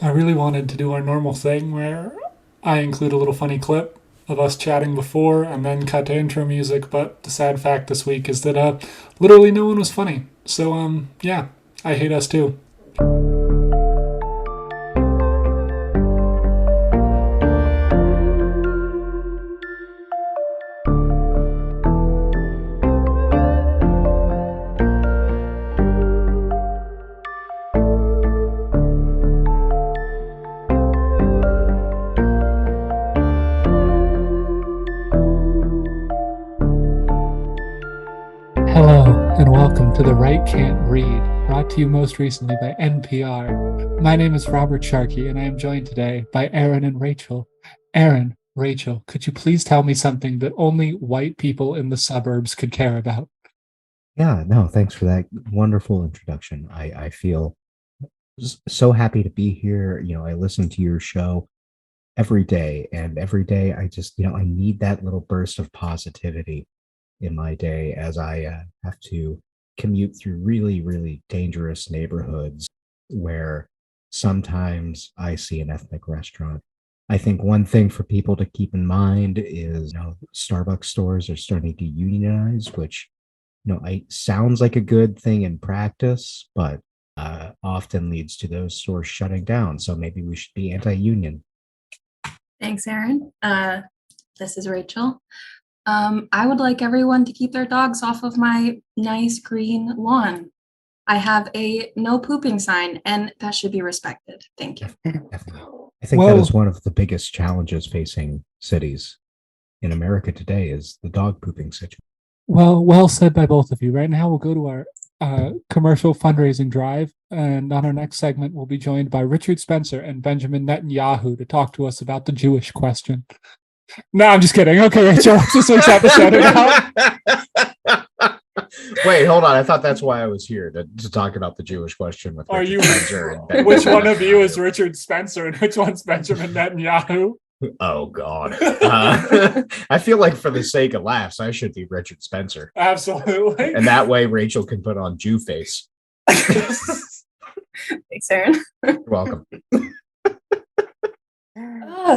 I really wanted to do our normal thing where I include a little funny clip of us chatting before and then cut to intro music, but the sad fact this week is that literally no one was funny. So yeah, I hate us too. Hello and welcome to The Right Can't Read, brought to you most recently by NPR. My name is Robert Sharkey and I am joined today by Aaron and Rachel. Aaron, Rachel, could you please tell me something that only white people in the suburbs could care about? Yeah, no, thanks for that wonderful introduction. I feel so happy to be here. I listen to your show every day, and every day I just, I need that little burst of positivity in my day as I have to commute through really, really dangerous neighborhoods where sometimes I see an ethnic restaurant. I think one thing for people to keep in mind is, Starbucks stores are starting to unionize, which I sounds like a good thing in practice, but often leads to those stores shutting down. So maybe we should be anti-union. Thanks, Aaron. This is Rachel. I would like everyone to keep their dogs off of my nice green lawn. I have a no pooping sign, and that should be respected. Thank you. Definitely. I think that is Well, one of the biggest challenges facing cities in America today is the dog pooping situation. well said by both of you. Right now, we'll go to our commercial fundraising drive, and on our next segment, we'll be joined by Richard Spencer and Benjamin Netanyahu to talk to us about the Jewish question. No, I'm just kidding. Okay, Rachel, what's this week's episode about? Wait, hold on. I thought that's why I was here to talk about the Jewish question with Are Richard you? Spencer and Which one of you is Richard Spencer, and which one's Benjamin Netanyahu? Oh God. I feel like for the sake of laughs, I should be Richard Spencer. Absolutely. And that way Rachel can put on Jew face. Thanks, Aaron. You're welcome.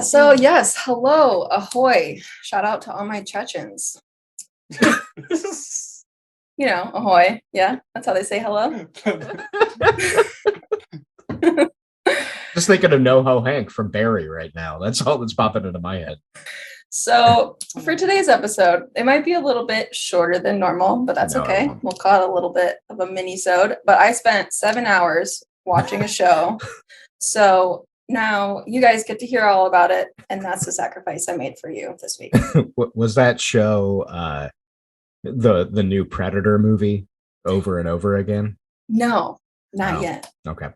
So yes, hello, ahoy. Shout out to all my Chechens. Ahoy. Yeah, that's how they say hello. Just thinking of NoHo Hank from Barry right now. That's all that's popping into my head. So for today's episode, it might be a little bit shorter than normal, but that's okay. We'll call it a little bit of a mini-sode. But I spent 7 hours watching a show. So now you guys get to hear all about it. And that's the sacrifice I made for you this week. Was that show the new Predator movie over and over again? No, not yet. Okay.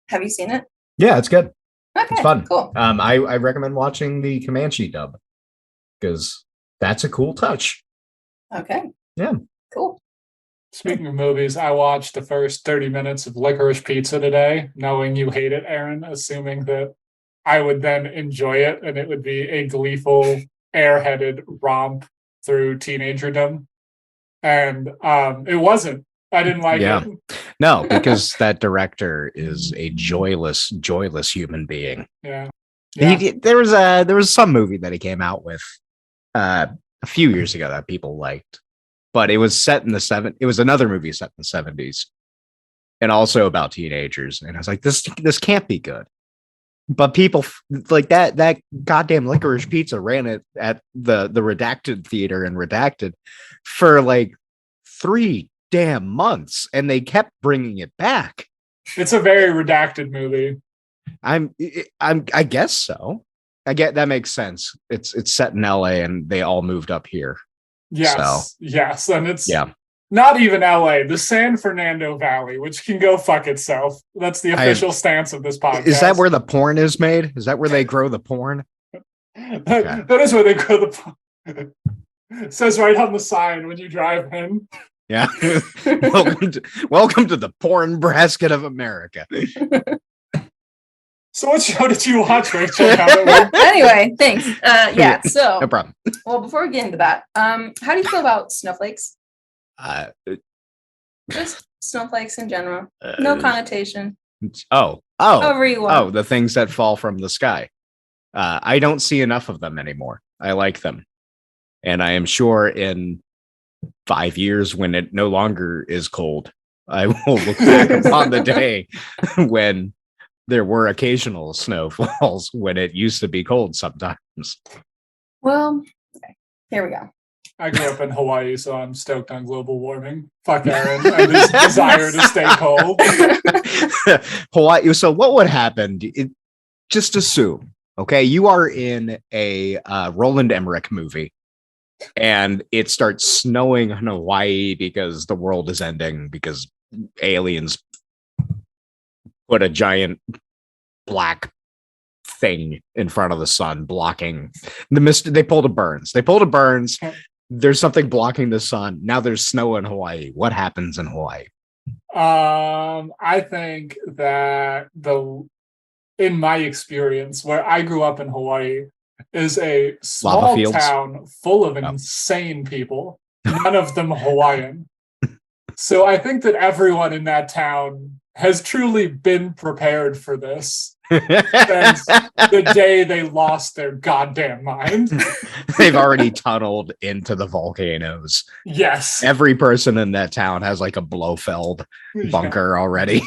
Have you seen it? Yeah, it's good. Okay, it's fun. Cool. I recommend watching the Comanche dub because that's a cool touch. Okay. Yeah. Cool. Speaking of movies, I watched the first 30 minutes of Licorice Pizza today, knowing you hate it, Aaron, assuming that I would then enjoy it and it would be a gleeful, airheaded romp through teenagerdom. And it wasn't. I didn't like it. No, because that director is a joyless human being. Yeah. There was some movie that he came out with a few years ago that people liked, but it was set in the it was another movie set in the 70s and also about teenagers. And I was like, this can't be good. But people like that goddamn Licorice Pizza ran it at the Redacted Theater in Redacted for like 3 damn months, and they kept bringing it back. It's a very redacted movie. I guess so. I get that makes sense. It's set in LA and they all moved up here. Yes. And it's not even LA, the San Fernando Valley, which can go fuck itself. That's the official stance of this podcast. Is that where the porn is made? Is that where they grow the porn? That is where they grow the porn. It says right on the sign when you drive in. Yeah. welcome to the porn Brasket of America. So what show did you watch, Rachel? Anyway, thanks. So no problem. Well, before we get into that, how do you feel about snowflakes? Just snowflakes in general. No connotation. However you want. Oh, the things that fall from the sky. I don't see enough of them anymore. I like them. And I am sure in 5 years, when it no longer is cold, I will look back upon the day when there were occasional snowfalls when it used to be cold sometimes. Well, okay. Here we go. I grew up in Hawaii, so I'm stoked on global warming. Fuck Aaron and his desire to stay cold. Hawaii. So what would happen? Just assume, okay, you are in a Roland Emmerich movie, and it starts snowing in Hawaii because the world is ending because aliens put a giant black thing in front of the sun blocking the mist. They pulled a Burns. There's something blocking the sun. Now there's snow in Hawaii. What happens in Hawaii? I think that in my experience, where I grew up in Hawaii, is a small town full of insane people, none of them Hawaiian. So I think that everyone in that town has truly been prepared for this since the day they lost their goddamn mind. They've already tunneled into the volcanoes. Yes. Every person in that town has like a Blofeld bunker already.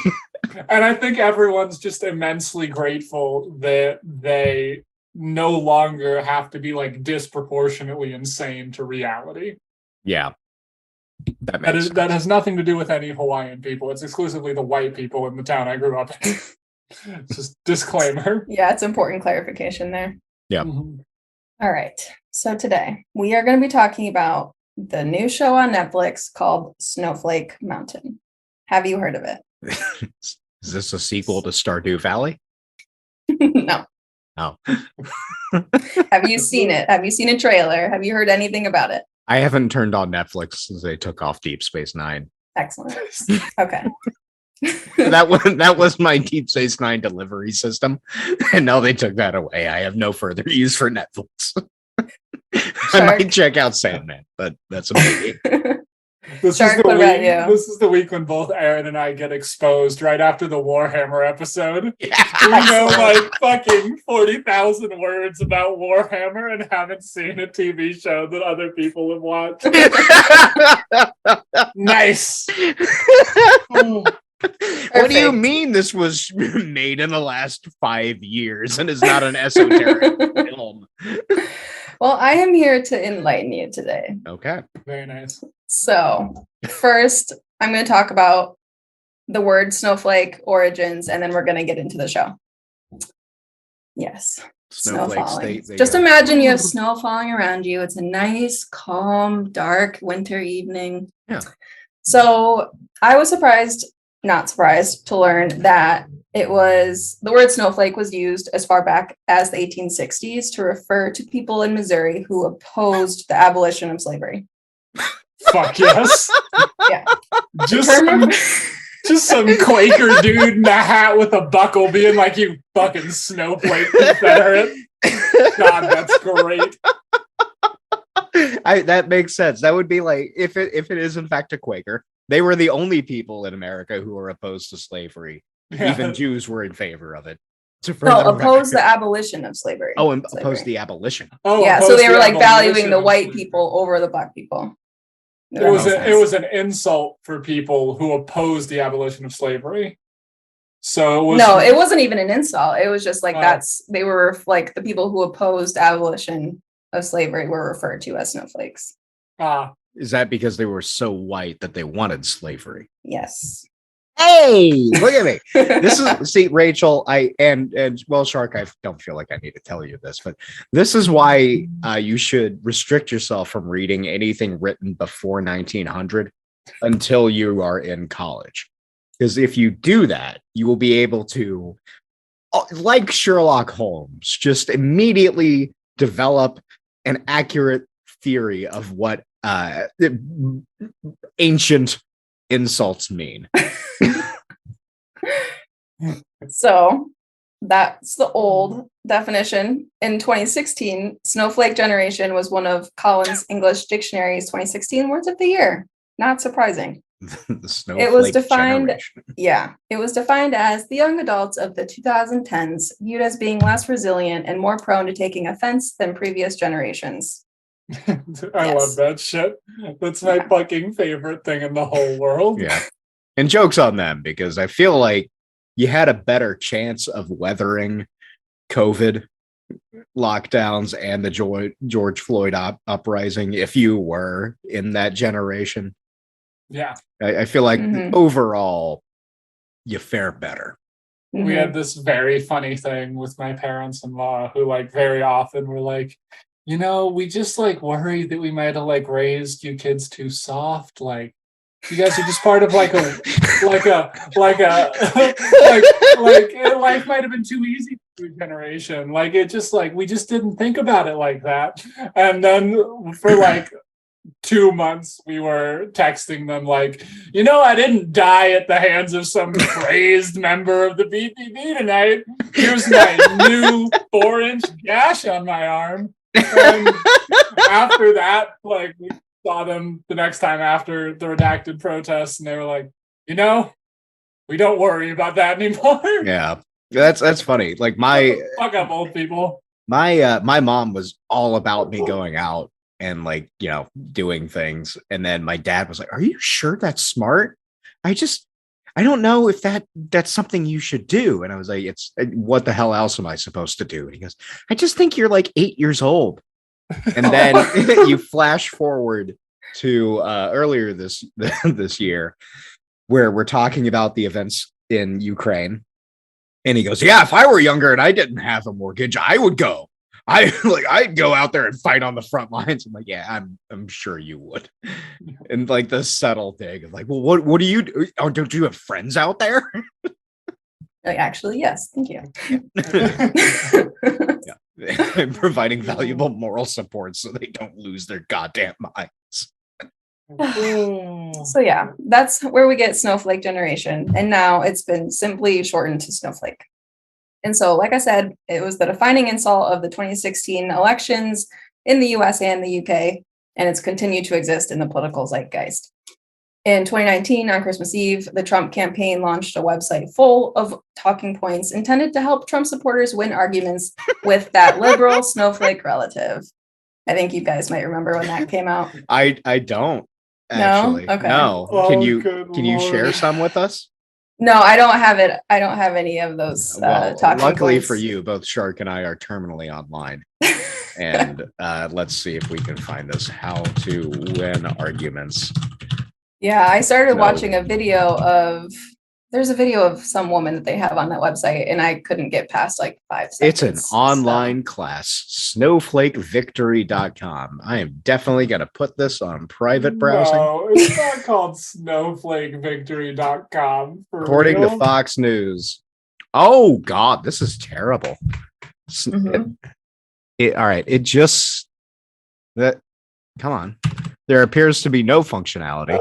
And I think everyone's just immensely grateful that they no longer have to be like disproportionately insane to reality. Yeah. That has nothing to do with any Hawaiian people. It's exclusively the white people in the town I grew up in. Just disclaimer. Yeah, it's important clarification there. Yeah. Mm-hmm. All right. So today we are going to be talking about the new show on Netflix called Snowflake Mountain. Have you heard of it? Is this a sequel to Stardew Valley? No. Oh. Have you seen it? Have you seen a trailer? Have you heard anything about it? I haven't turned on Netflix since they took off Deep Space Nine. Excellent. Okay. that was my Deep Space Nine delivery system, and now they took that away. I have no further use for Netflix. I might check out Sandman, but that's a biggie. This is the week when both Aaron and I get exposed right after the Warhammer episode. Yeah. We know like fucking 40,000 words about Warhammer and haven't seen a TV show that other people have watched. Nice. What do you mean this was made in the last 5 years and is not an esoteric film? Well, I am here to enlighten you today. Okay. Very nice. So, first, I'm going to talk about the word snowflake origins, and then we're going to get into the show. Yes. Snow falling. Just imagine you have snow falling around you. It's a nice, calm, dark winter evening. Yeah. So, I was not surprised to learn that the word snowflake was used as far back as the 1860s to refer to people in Missouri who opposed the abolition of slavery. Fuck yes. Yeah. Just some Quaker dude in a hat with a buckle being like, you fucking snowflake Confederate. God, that's great. That makes sense. That would be like, if it is in fact a Quaker, they were the only people in America who were opposed to slavery. Yeah. Even Jews were in favor of it. Oppose the abolition of slavery. Oh, and oppose the abolition. Oh, yeah. So they were like valuing the white people over the black people. It was an insult for people who opposed the abolition of slavery. So it wasn't even an insult. It was just like they were like the people who opposed abolition of slavery were referred to as snowflakes. Is that because they were so white that they wanted slavery? Yes. Hey, look at me. See, Rachel, Shark, I don't feel like I need to tell you this, but this is why you should restrict yourself from reading anything written before 1900 until you are in college. Because if you do that, you will be able to, like Sherlock Holmes, just immediately develop an accurate theory of what ancient insults mean. So that's the old definition. In 2016, snowflake generation was one of Collins English Dictionary's 2016 words of the year. Not surprising. The Snowflake It was defined, generation. it was defined as the young adults of the 2010s viewed as being less resilient and more prone to taking offense than previous generations. I love that shit. That's my fucking favorite thing in the whole world. Yeah. And jokes on them, because I feel like you had a better chance of weathering COVID lockdowns and the George Floyd uprising if you were in that generation. Yeah. I feel like overall you fare better. We had this very funny thing with my parents-in-law who like very often were like, you know, we just like worry that we might have like raised you kids too soft. Like you guys are just part of like life might have been too easy for your generation. Like it just like we just didn't think about it like that. And then for like 2 months we were texting them like, you know, I didn't die at the hands of some crazed member of the BPB tonight. Here's my new 4-inch gash on my arm. And after that, like we saw them the next time after the redacted protests, and they were like, you know, we don't worry about that anymore. Yeah, that's funny. Like my fuck up old people. My mom was all about me going out and like, you know, doing things, and then my dad was like, "Are you sure that's smart? I don't know if that's something you should do." And I was like, "It's what the hell else am I supposed to do?" And he goes, "I just think you're like 8 years old." And then you flash forward to earlier this year, where we're talking about the events in Ukraine, and he goes, "Yeah, if I were younger and I didn't have a mortgage, I would go. I'd go out there and fight on the front lines." I'm like, "Yeah, I'm sure you would." And like the subtle thing of like, "Well, what do you do? Oh, don't you have friends out there?" Like, actually, yes, thank you. Yeah. Providing valuable moral support so they don't lose their goddamn minds. So yeah, that's where we get Snowflake generation. And now it's been simply shortened to Snowflake. And so, like I said, it was the defining insult of the 2016 elections in the US and the UK, and it's continued to exist in the political zeitgeist. In 2019, on Christmas Eve, the Trump campaign launched a website full of talking points intended to help Trump supporters win arguments with that liberal snowflake relative. I think you guys might remember when that came out. I don't actually. No? Okay. No. Oh, Can you good share Lord. some with us? No, I don't have it. I don't have any of those talking luckily points. for you, both Shark and I are terminally online. And let's see if we can find this. How to win arguments. Yeah, I started No. watching a video of, there's a video of some woman that they have on that website, and I couldn't get past like 5 seconds. It's an online class, snowflakevictory.com. I am definitely going to put this on private browsing. No, it's not called snowflakevictory.com. According to Fox News. Oh, God, this is terrible. Mhm. All right, it just... come on. There appears to be no functionality.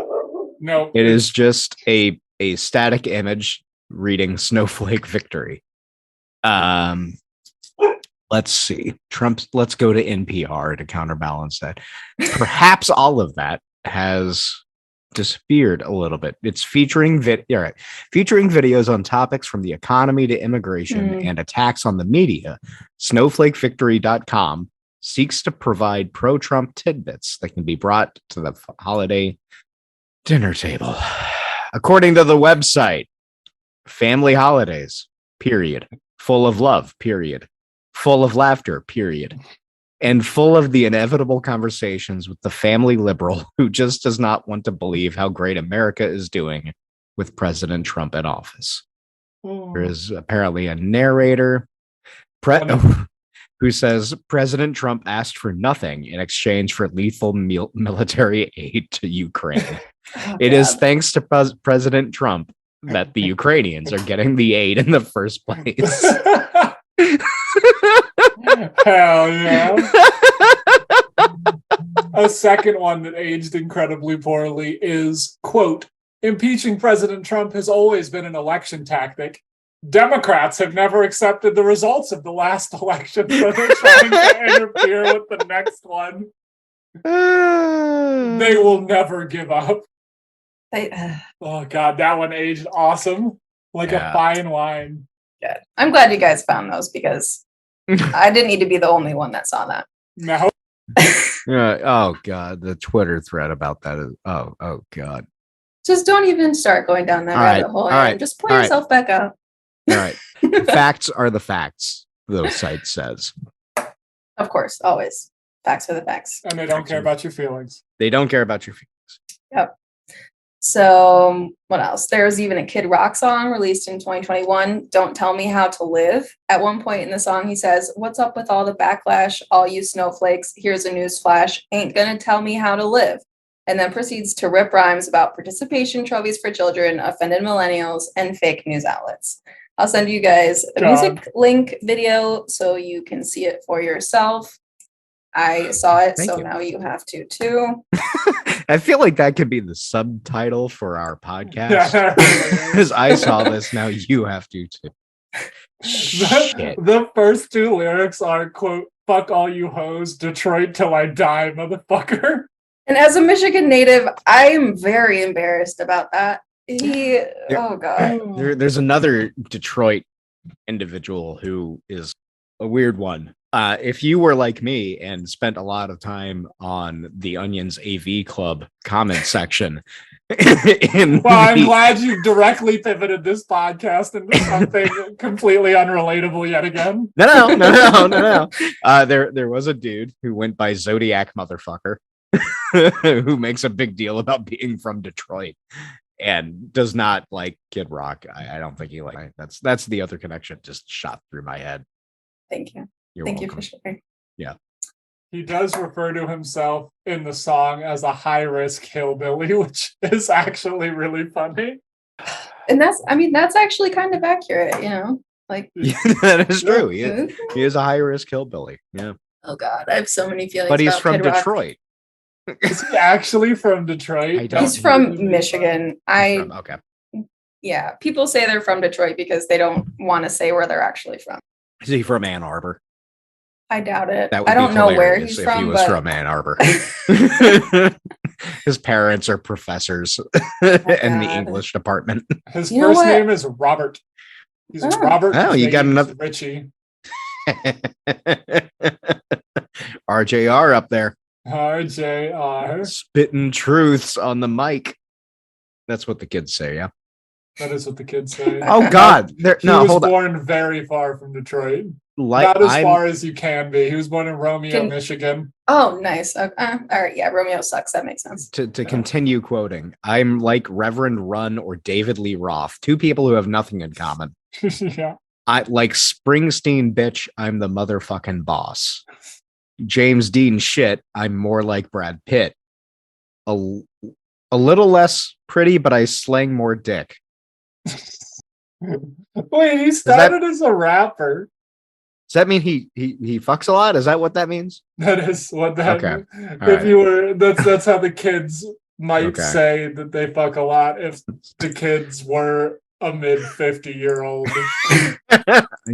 No. It is just a static image reading Snowflake Victory. Let's see. Let's go to NPR to counterbalance that. Perhaps all of that has disappeared a little bit. It's featuring videos on topics from the economy to immigration and attacks on the media. Snowflakevictory.com seeks to provide pro-Trump tidbits that can be brought to the holiday dinner table. According to the website, family holidays, period. Full of love, period. Full of laughter, period. And full of the inevitable conversations with the family liberal who just does not want to believe how great America is doing with President Trump in office. There is apparently a narrator who says President Trump asked for nothing in exchange for lethal military aid to Ukraine. It is thanks to President Trump that the Ukrainians are getting the aid in the first place. Hell yeah. A second one that aged incredibly poorly is, quote, impeaching President Trump has always been an election tactic. Democrats have never accepted the results of the last election, so they're trying to interfere with the next one. They will never give up. Oh god, that one aged awesome. Like a fine wine. Good. I'm glad you guys found those because I didn't need to be the only one that saw that. No. Oh god, the Twitter thread about that is oh god. Just don't even start going down that rabbit hole and just pull yourself back up. All right. Facts are the facts, the site says. Of course, always. Facts are the facts. And they don't care about your feelings. They don't care about your feelings. Yep. So what else? There's even a Kid Rock song released in 2021, Don't Tell Me How to Live. At one point in the song, he says, what's up with all the backlash? All you snowflakes, here's a news flash, ain't gonna tell me how to live. And then proceeds to rip rhymes about participation trophies for children, offended millennials, and fake news outlets. I'll send you guys a music link video so you can see it for yourself. I saw it, so now you have to too. I feel like that could be the subtitle for our podcast. Because I saw this, now you have to too. The first two lyrics are, quote, fuck all you hoes, Detroit till I die, motherfucker. And as a Michigan native, I am very embarrassed about that. Oh God. There's another Detroit individual who is a weird one. If you were like me and spent a lot of time on the Onion's AV Club comment section. I'm glad you directly pivoted this podcast into something completely unrelatable yet again. No. There was a dude who went by Zodiac Motherfucker who makes a big deal about being from Detroit and does not like Kid Rock. I don't think he like that's the other connection just shot through my head. Thank you. You're Thank welcome. you for sharing. Yeah. He does refer to himself in the song as a high-risk hillbilly, which is actually really funny. And that's actually kind of accurate, you know? Like that is true. He is a high-risk hillbilly. Yeah. Oh God, I have so many feelings. But he's about from Kid Rock. Detroit. Is he actually from Detroit? He's from Michigan. Okay. Yeah, people say they're from Detroit because they don't want to say where they're actually from. Is he from Ann Arbor? I doubt it. That would I don't know where he's if from. He was from Ann Arbor. His parents are professors in the English department. His first name is Robert. He's Robert. Oh, you got another Richie. RJR up there. RJR. Spitting truths on the mic. That's what the kids say, yeah? That is what the kids say. Oh, God. He was born very far from Detroit. Not as far as you can be. He was born in Romeo, Michigan. Oh, nice. All right. Yeah, Romeo sucks. That makes sense. To continue quoting, I'm like Reverend Runn or David Lee Roth, two people who have nothing in common. Yeah. I like Springsteen, bitch. I'm the motherfucking boss. James Dean, shit. I'm more like Brad Pitt. A little less pretty, but I slang more dick. Wait, he started as a rapper. Does that mean he fucks a lot? Is that what that means? That is what that. Okay. You were, that's how the kids might say that they fuck a lot. If the kids were a mid 50-year-old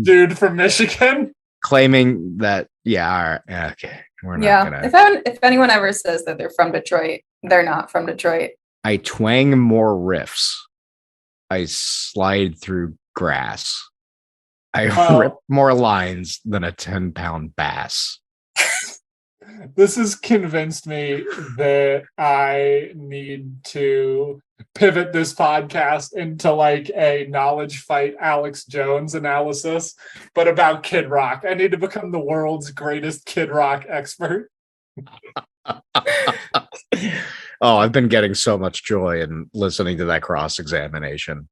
dude from Michigan, claiming that, okay, we're not gonna. If anyone ever says that they're from Detroit, they're not from Detroit. I twang more riffs. I slide through grass. I rip more lines than a 10-pound bass. This has convinced me that I need to pivot this podcast into like a knowledge fight Alex Jones analysis, but about Kid Rock. I need to become the world's greatest Kid Rock expert. Oh, I've been getting so much joy in listening to that cross-examination.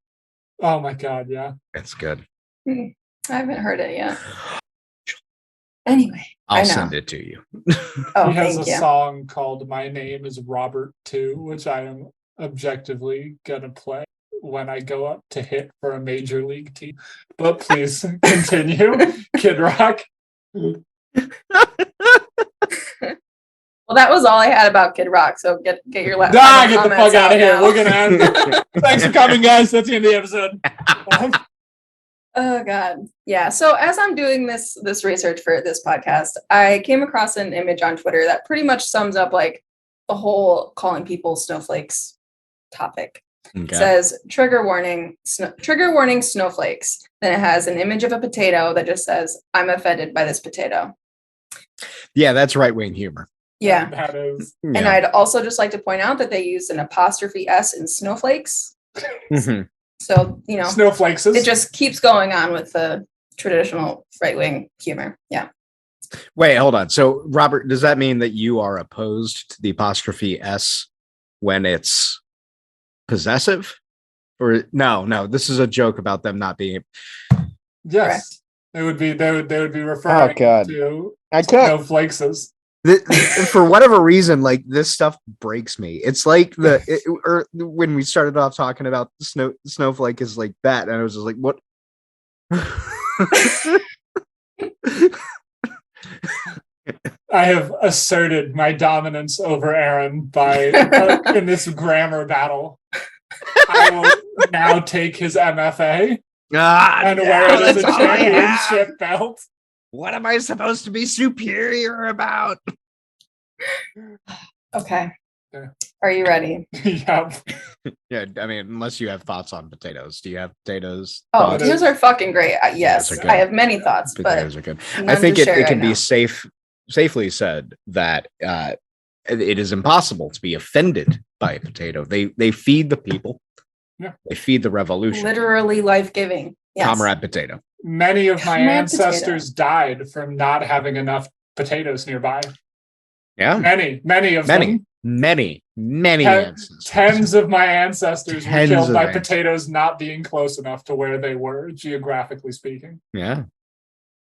Oh my God, yeah. It's good. I haven't heard it yet. Anyway, I'll send it to you. He has a song called My Name is Robert too, which I am objectively gonna play when I go up to hit for a major league team. But please continue, Kid Rock. Well, that was all I had about Kid Rock. So get your last. Get the fuck out of here. We're gonna end. Thanks for coming, guys. That's the end of the episode. Oh God. Yeah. So as I'm doing this research for this podcast, I came across an image on Twitter that pretty much sums up like the whole calling people snowflakes topic. Okay. It says trigger warning snowflakes. Then it has an image of a potato that just says, I'm offended by this potato. Yeah, that's right-wing humor. Yeah. That is. And Yeah. I'd also just like to point out that they used an apostrophe S in snowflakes. Mhm. So, Snowflakes. it just keeps going on with the traditional right-wing humor. Yeah. Wait, hold on. So, Robert, does that mean that you are opposed to the apostrophe S when it's possessive? Or no, this is a joke about them not being. Yes. They would be referring God. to I can't. snowflakes. For whatever reason, like this stuff breaks me. It's like or when we started off talking about snowflake is like that, and I was just like, what? I have asserted my dominance over Aaron by in this grammar battle. I will now take his MFA and wear it as a that's all I have. championship belt. What am I supposed to be superior about? Okay. Yeah. Are you ready? Yep. Yeah, I mean, unless you have thoughts on potatoes. Do you have potatoes? Oh, thoughts? potatoes are fucking great. Yes, Potatoes are good. I have many thoughts, Potatoes but are good. none I think to it share can right be now. safely said that it is impossible to be offended by a potato. They feed the people. Yeah. They feed the revolution. Literally life-giving. Yes. Comrade potato. Many of my Comrade ancestors died from not having enough potatoes nearby. Yeah. Many of them. Many Ten- ancestors. Tens of my ancestors were Tens killed of by ancestors. potatoes not being close enough to where they were, geographically speaking. Yeah.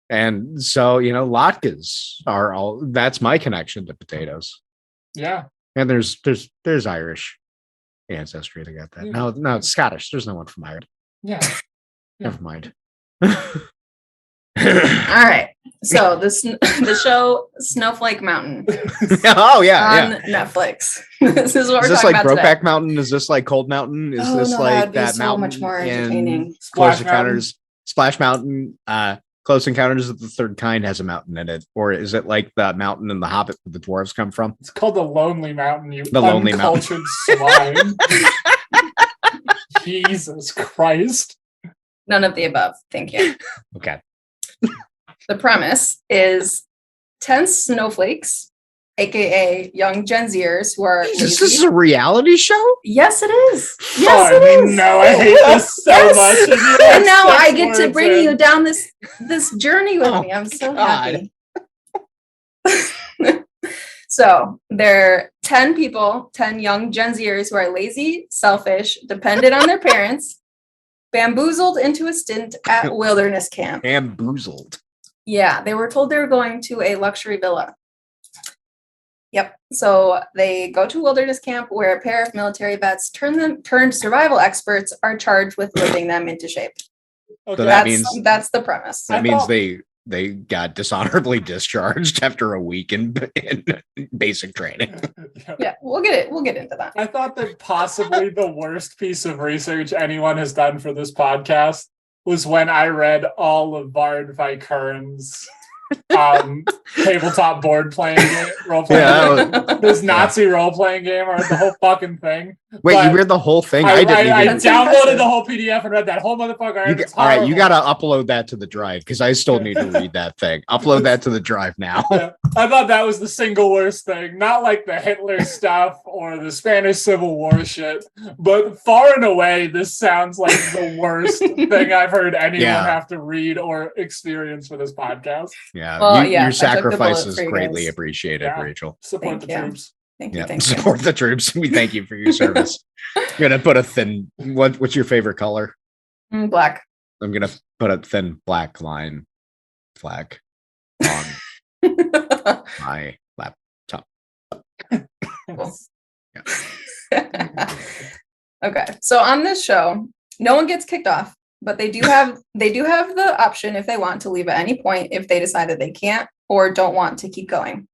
And so, latkes are all that's my connection to potatoes. Yeah. And there's Irish ancestry to get that. Yeah. No, it's Scottish. There's no one from Ireland. Yeah. Never mind. All right. So the show Snowflake Mountain Oh yeah, on Netflix. This is what Is we're this talking like about today. Brokeback Mountain? Is this like Cold Mountain? Is Oh, this no, like that'd be that so mountain much more in entertaining. Splash Close Encounters? Splash Mountain. Close Encounters of the Third Kind has a mountain in it, or is it like the mountain in The Hobbit where the dwarves come from? It's called the Lonely Mountain, you The Lonely uncultured swine. Jesus Christ. None of the above. Thank you. Okay. The premise is 10 snowflakes, aka young Gen Zers who are Is lazy. this a reality show? Yes, it is. Yes, Oh, it is. No, I hate this so Yes. much. And you And now have I six get to words bring in. you down this journey with Oh, me. I'm so God. happy. So there are 10 people, 10 young Gen Zers who are lazy, selfish, dependent on their parents, bamboozled into a stint at wilderness camp. Bamboozled. Yeah, they were told they were going to a luxury villa. Yep. So they go to wilderness camp where a pair of military vets turned survival experts are charged with whipping them into shape. Okay. So that means That's the premise. I that means thought- they got dishonorably discharged after a week in basic training. Yeah, we'll get into that. I thought that possibly the worst piece of research anyone has done for this podcast was when I read all of Bard Vicurne's tabletop board playing game, role playing Yeah, game. This Nazi role playing game or the whole fucking thing. Wait, But you read the whole thing? I didn't even. That's downloaded impressive. the whole PDF and read that whole motherfucker. and it's All right, you horrible. got to upload that to the drive because I still need to read that thing. Upload that to the drive now. Yeah, I thought that was the single worst thing. Not like the Hitler stuff or the Spanish Civil War shit, but far and away, this sounds like the worst thing I've heard anyone Yeah. have to read or experience for this podcast. Yeah, Well, your I took the sacrifice bullet is for you greatly guys. appreciated, Yeah. Rachel. Support Thank the you. troops. Thank you. Yeah, Thank you. support the troops. We thank you for your service. I'm gonna put a thin. What's your favorite color? Black. I'm gonna put a thin black line flag on my laptop. Cool. Yeah. Okay. So on this show, no one gets kicked off, but they do have the option if they want to leave at any point if they decide that they can't or don't want to keep going.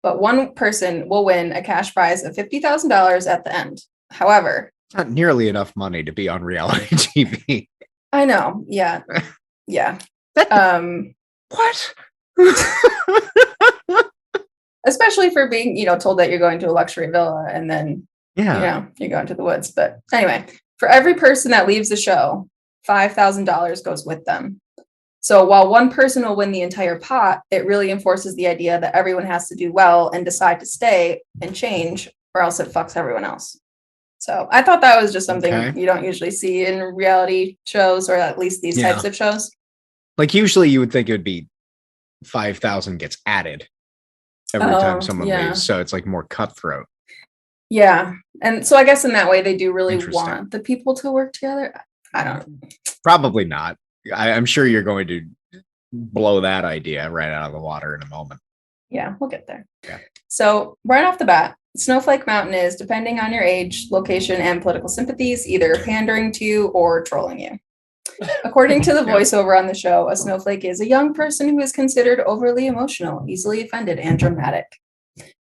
But one person will win a cash prize of $50,000 at the end. However, Not nearly enough money to be on reality TV. I know, yeah. Yeah. What? Especially for being, told that you're going to a luxury villa and then you go into the woods. But anyway, for every person that leaves the show, $5,000 goes with them. So while one person will win the entire pot, it really enforces the idea that everyone has to do well and decide to stay and change, or else it fucks everyone else. So I thought that was just something you don't usually see in reality shows, or at least these types of shows. Like usually you would think it would be 5,000 gets added every time someone leaves. So it's like more cutthroat. Yeah. And so I guess in that way, they do really want the people to work together. I don't know. Probably not. I'm sure you're going to blow that idea right out of the water in a moment. Yeah, we'll get there. Yeah. So right off the bat, Snowflake Mountain is, depending on your age, location, and political sympathies, either pandering to you or trolling you. According to the voiceover on the show, a snowflake is a young person who is considered overly emotional, easily offended, and dramatic.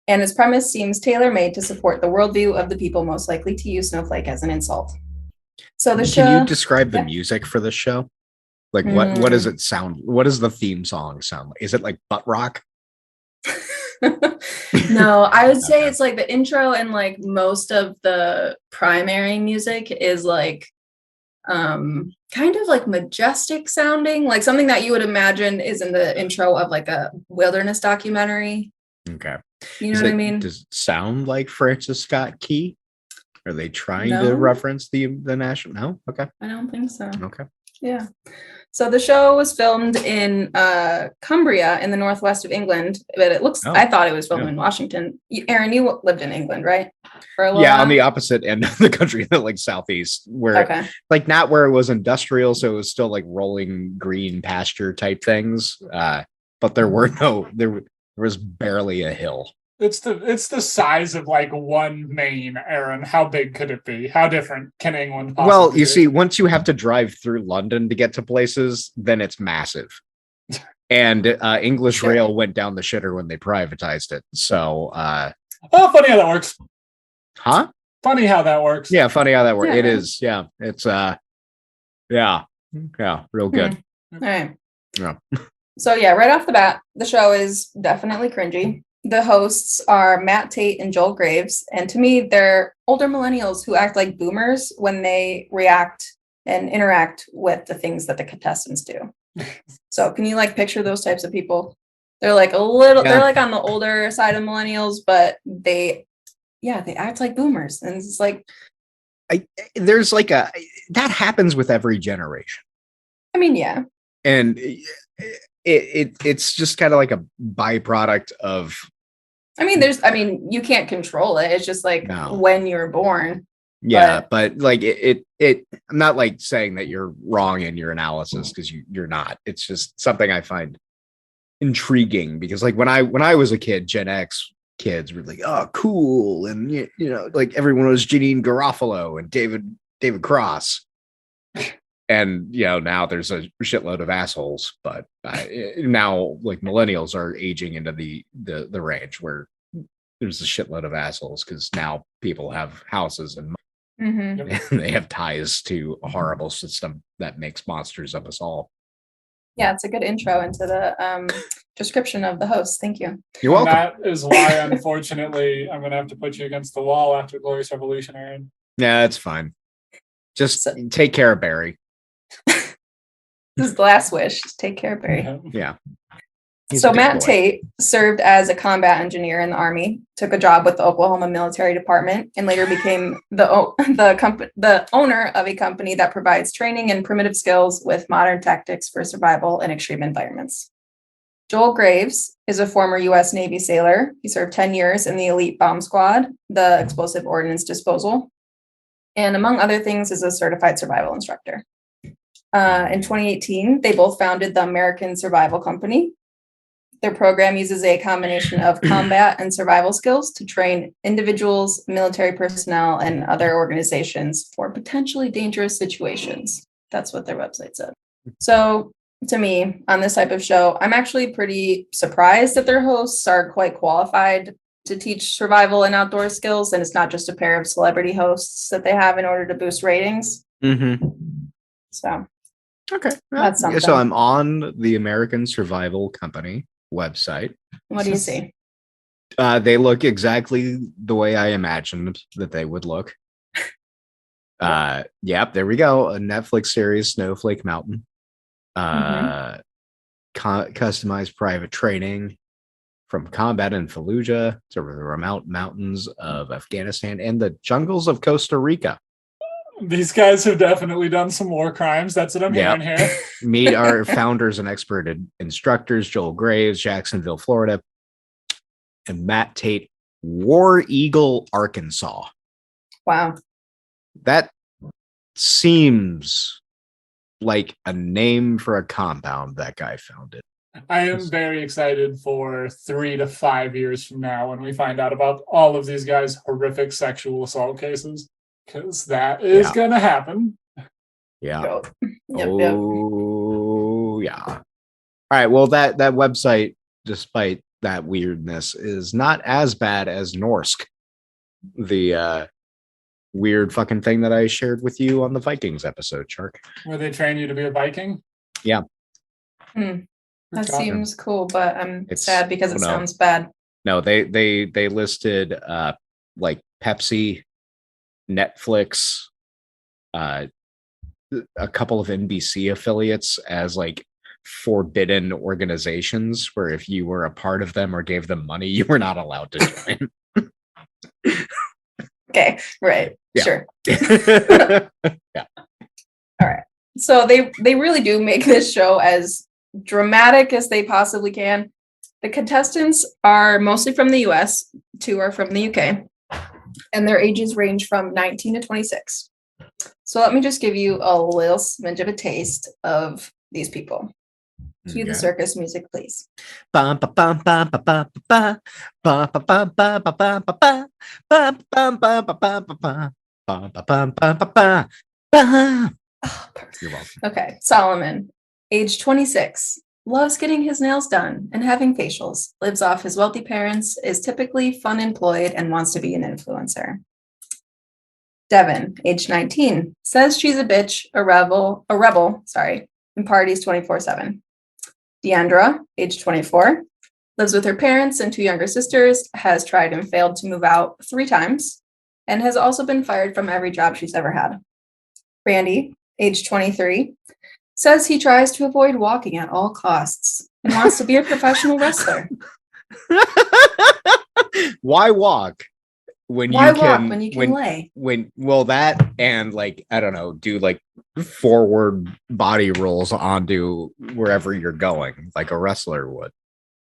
And its premise seems tailor-made to support the worldview of the people most likely to use snowflake as an insult. So the show. Can you describe the music for this show? Like what does it sound? What does the theme song sound like? Is it like butt rock? No, I would say it's like the intro, and like most of the primary music is like kind of like majestic sounding, like something that you would imagine is in the intro of like a wilderness documentary. Okay. You know what I mean? Does it sound like Francis Scott Key? Are they trying to reference the national? No? Okay. I don't think so. Okay. Yeah. So the show was filmed in Cumbria in the northwest of England, but it looks, I thought it was filmed in Washington. Aaron, you lived in England, right? For a little while? On the opposite end of the country, like southeast, where like not where it was industrial, so it was still like rolling green pasture type things. But there was barely a hill. It's the size of like one Maine, Aaron. How big could it be? How different can England possibly Well, you be? see, once you have to drive through London to get to places, then it's massive. And English Rail went down the shitter when they privatized it. So funny how that works. Huh? Funny how that works. Yeah, funny how that works. It is. Yeah. It's real good. All right. Yeah. So right off the bat, the show is definitely cringy. The hosts are Matt Tate and Joel Graves, and to me, they're older millennials who act like boomers when they react and interact with the things that the contestants do. So can you like picture those types of people? They're like they're like on the older side of millennials, but they act like boomers. And it's like, there's like that happens with every generation. I mean, yeah. And it's just kind of like a byproduct of. I mean, you can't control it. It's just like when you're born. Yeah, but like I'm not like saying that you're wrong in your analysis, because you're not. It's just something I find intriguing, because like when I was a kid, Gen X kids were like, oh, cool, and you know, like everyone was Janine Garofalo and David Cross. And now there's a shitload of assholes, but now like millennials are aging into the range where there's a shitload of assholes, because now people have houses and they have ties to a horrible system that makes monsters of us all. Yeah, it's a good intro into the description of the host. Thank you. You're welcome. And that is why, unfortunately, I'm going to have to put you against the wall after Glorious Revolution, Aaron. Yeah, that's fine. Just take care of Barry. This is the last wish. Just take care of Barry. Yeah. So Matt Tate served as a combat engineer in the Army, took a job with the Oklahoma Military Department, and later became the owner of a company that provides training and primitive skills with modern tactics for survival in extreme environments. Joel Graves is a former U.S. Navy sailor. He served 10 years in the Elite Bomb Squad, the explosive ordnance disposal, and among other things is a certified survival instructor. In 2018, they both founded the American Survival Company. Their program uses a combination of combat and survival skills to train individuals, military personnel, and other organizations for potentially dangerous situations. That's what their website said. So, to me, on this type of show, I'm actually pretty surprised that their hosts are quite qualified to teach survival and outdoor skills, and it's not just a pair of celebrity hosts that they have in order to boost ratings. So, okay, that's something. So I'm on the American Survival Company website. What do you see? They look exactly the way I imagined that they would look. Yep, there we go. A Netflix series, Snowflake Mountain. Customized private training from combat in Fallujah to the remote mountains of Afghanistan and the jungles of Costa Rica. These guys have definitely done some war crimes. That's what I'm hearing here. Meet our founders and expert instructors, Joel Graves, Jacksonville, Florida, and Matt Tate, War Eagle, Arkansas. Wow. That seems like a name for a compound that guy founded. I am very excited for 3 to 5 years from now when we find out about all of these guys' horrific sexual assault cases, because that is going to happen. Yeah. Yep. Yeah. All right. Well, that website, despite that weirdness, is not as bad as Norsk, the weird fucking thing that I shared with you on the Vikings episode, Shark. Where they train you to be a Viking? Yeah. That seems cool, but I'm sad because it sounds bad. No, they listed like Pepsi, Netflix, a couple of NBC affiliates as like forbidden organizations where if you were a part of them or gave them money, you were not allowed to join. Okay, right. Yeah. Sure. Yeah. All right. So they really do make this show as dramatic as they possibly can. The contestants are mostly from the US, 2 are from the UK, and their ages range from 19 to 26. So let me just give you a little smidge of a taste of these people. Cue the circus music, please. You're welcome. Okay, Solomon, age 26, loves getting his nails done and having facials, lives off his wealthy parents, is typically fun employed, and wants to be an influencer. Devin, age 19, says she's a bitch, a rebel, and parties 24/7. Deandra, age 24, lives with her parents and 2 younger sisters, has tried and failed to move out 3 times, and has also been fired from every job she's ever had. Randy, age 23, says he tries to avoid walking at all costs and wants to be a professional wrestler. Why walk when you can lay? That and like, I don't know, do like forward body rolls onto wherever you're going, like a wrestler would.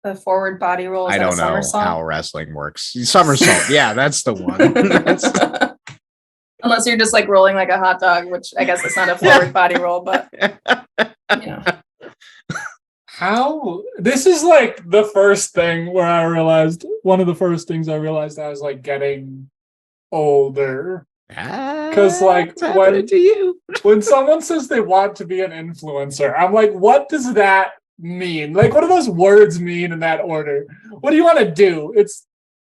A forward body roll. I don't know how wrestling works. Somersault. Yeah, that's the one. Unless you're just like rolling like a hot dog, which I guess it's not a forward body roll, but you know. How this is like the first thing where I realized one of the first things I realized I was like getting older. Because like when someone says they want to be an influencer, I'm like, what does that mean? Like, what do those words mean in that order? What do you want to do?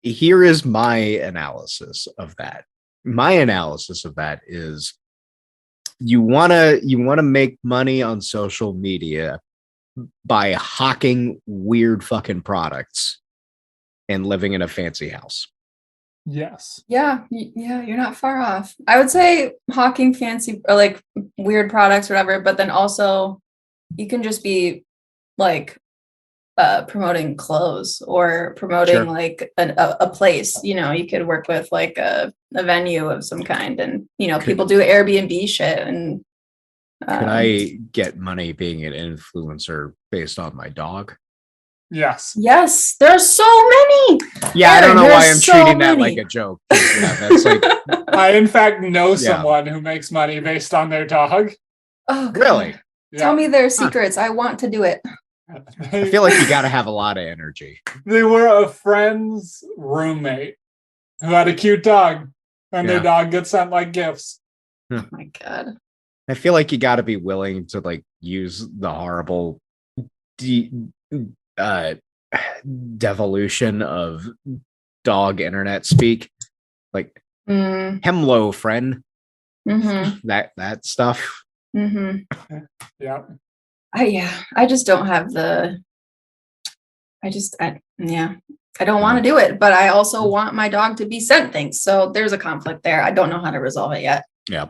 Here is my analysis of that. My analysis of that is you want to make money on social media by hawking weird fucking products and living in a fancy house. Yes. Yeah, you're not far off. I would say hawking fancy or like weird products or whatever, but then also you can just be like promoting clothes or promoting like a place. You know, you could work with like a venue of some kind, and you know, people do Airbnb shit. And can I get money being an influencer based on my dog? Yes. There's so many. Yeah, I don't know why I'm treating that like a joke. Yeah, that's like I in fact know someone who makes money based on their dog. Oh, God. Really? Tell me their secrets. I want to do it. I feel like you got to have a lot of energy. They were a friend's roommate who had a cute dog, and their dog gets sent like gifts. Oh my God. I feel like you got to be willing to like use the horrible devolution of dog internet speak, like hemlo friend, that stuff. Yeah. I just don't have I don't want to do it, but I also want my dog to be sent things. So there's a conflict there. I don't know how to resolve it yet. Yeah.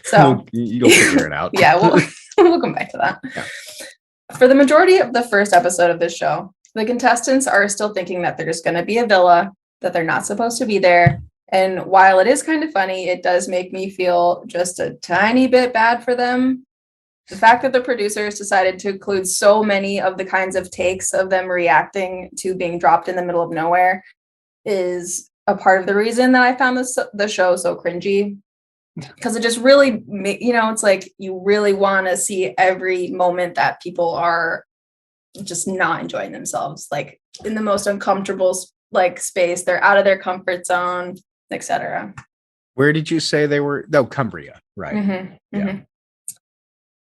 So you'll figure it out. Yeah, we'll come back to that. Yeah. For the majority of the first episode of this show, the contestants are still thinking that there's going to be a villa, that they're not supposed to be there. And while it is kind of funny, it does make me feel just a tiny bit bad for them. The fact that the producers decided to include so many of the kinds of takes of them reacting to being dropped in the middle of nowhere is a part of the reason that I found the show so cringy. Because it just really, it's like you really want to see every moment that people are just not enjoying themselves, like in the most uncomfortable space. They're out of their comfort zone, etc. Where did you say they were? No, Cumbria, right? Mm-hmm, yeah. Mm-hmm.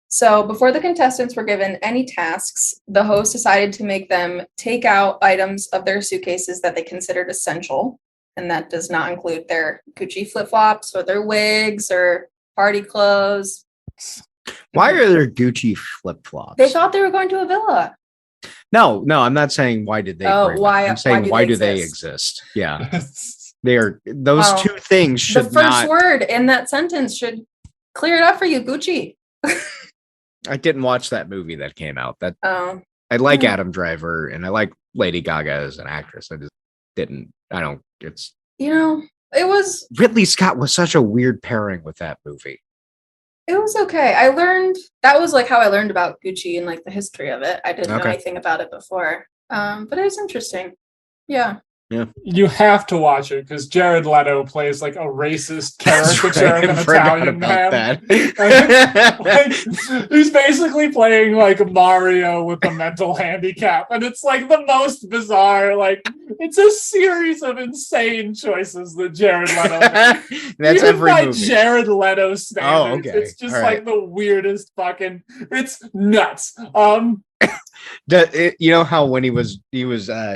So before the contestants were given any tasks, the host decided to make them take out items of their suitcases that they considered essential. And that does not include their Gucci flip-flops or their wigs or party clothes. Why are there Gucci flip-flops? They thought they were going to a villa. No, I'm not saying why did they I'm saying why do they exist? Yeah. They are those two things should the first word in that sentence should clear it up for you, Gucci. I didn't watch that movie that came out. I like Adam Driver and I like Lady Gaga as an actress. I just didn't. I don't. It's it was Ridley Scott was such a weird pairing with that movie. It was okay. That was like how I learned about Gucci and like the history of it. I didn't know anything about it before, but it was interesting. Yeah. You have to watch it because Jared Leto plays like a racist caricature of an Italian man. He's basically playing like Mario with a mental handicap, and it's like the most bizarre. Like it's a series of insane choices that Jared Leto makes. That's even every by movie. Jared Leto standards. Oh, okay. It's just like the weirdest fucking. It's nuts. You know how when he was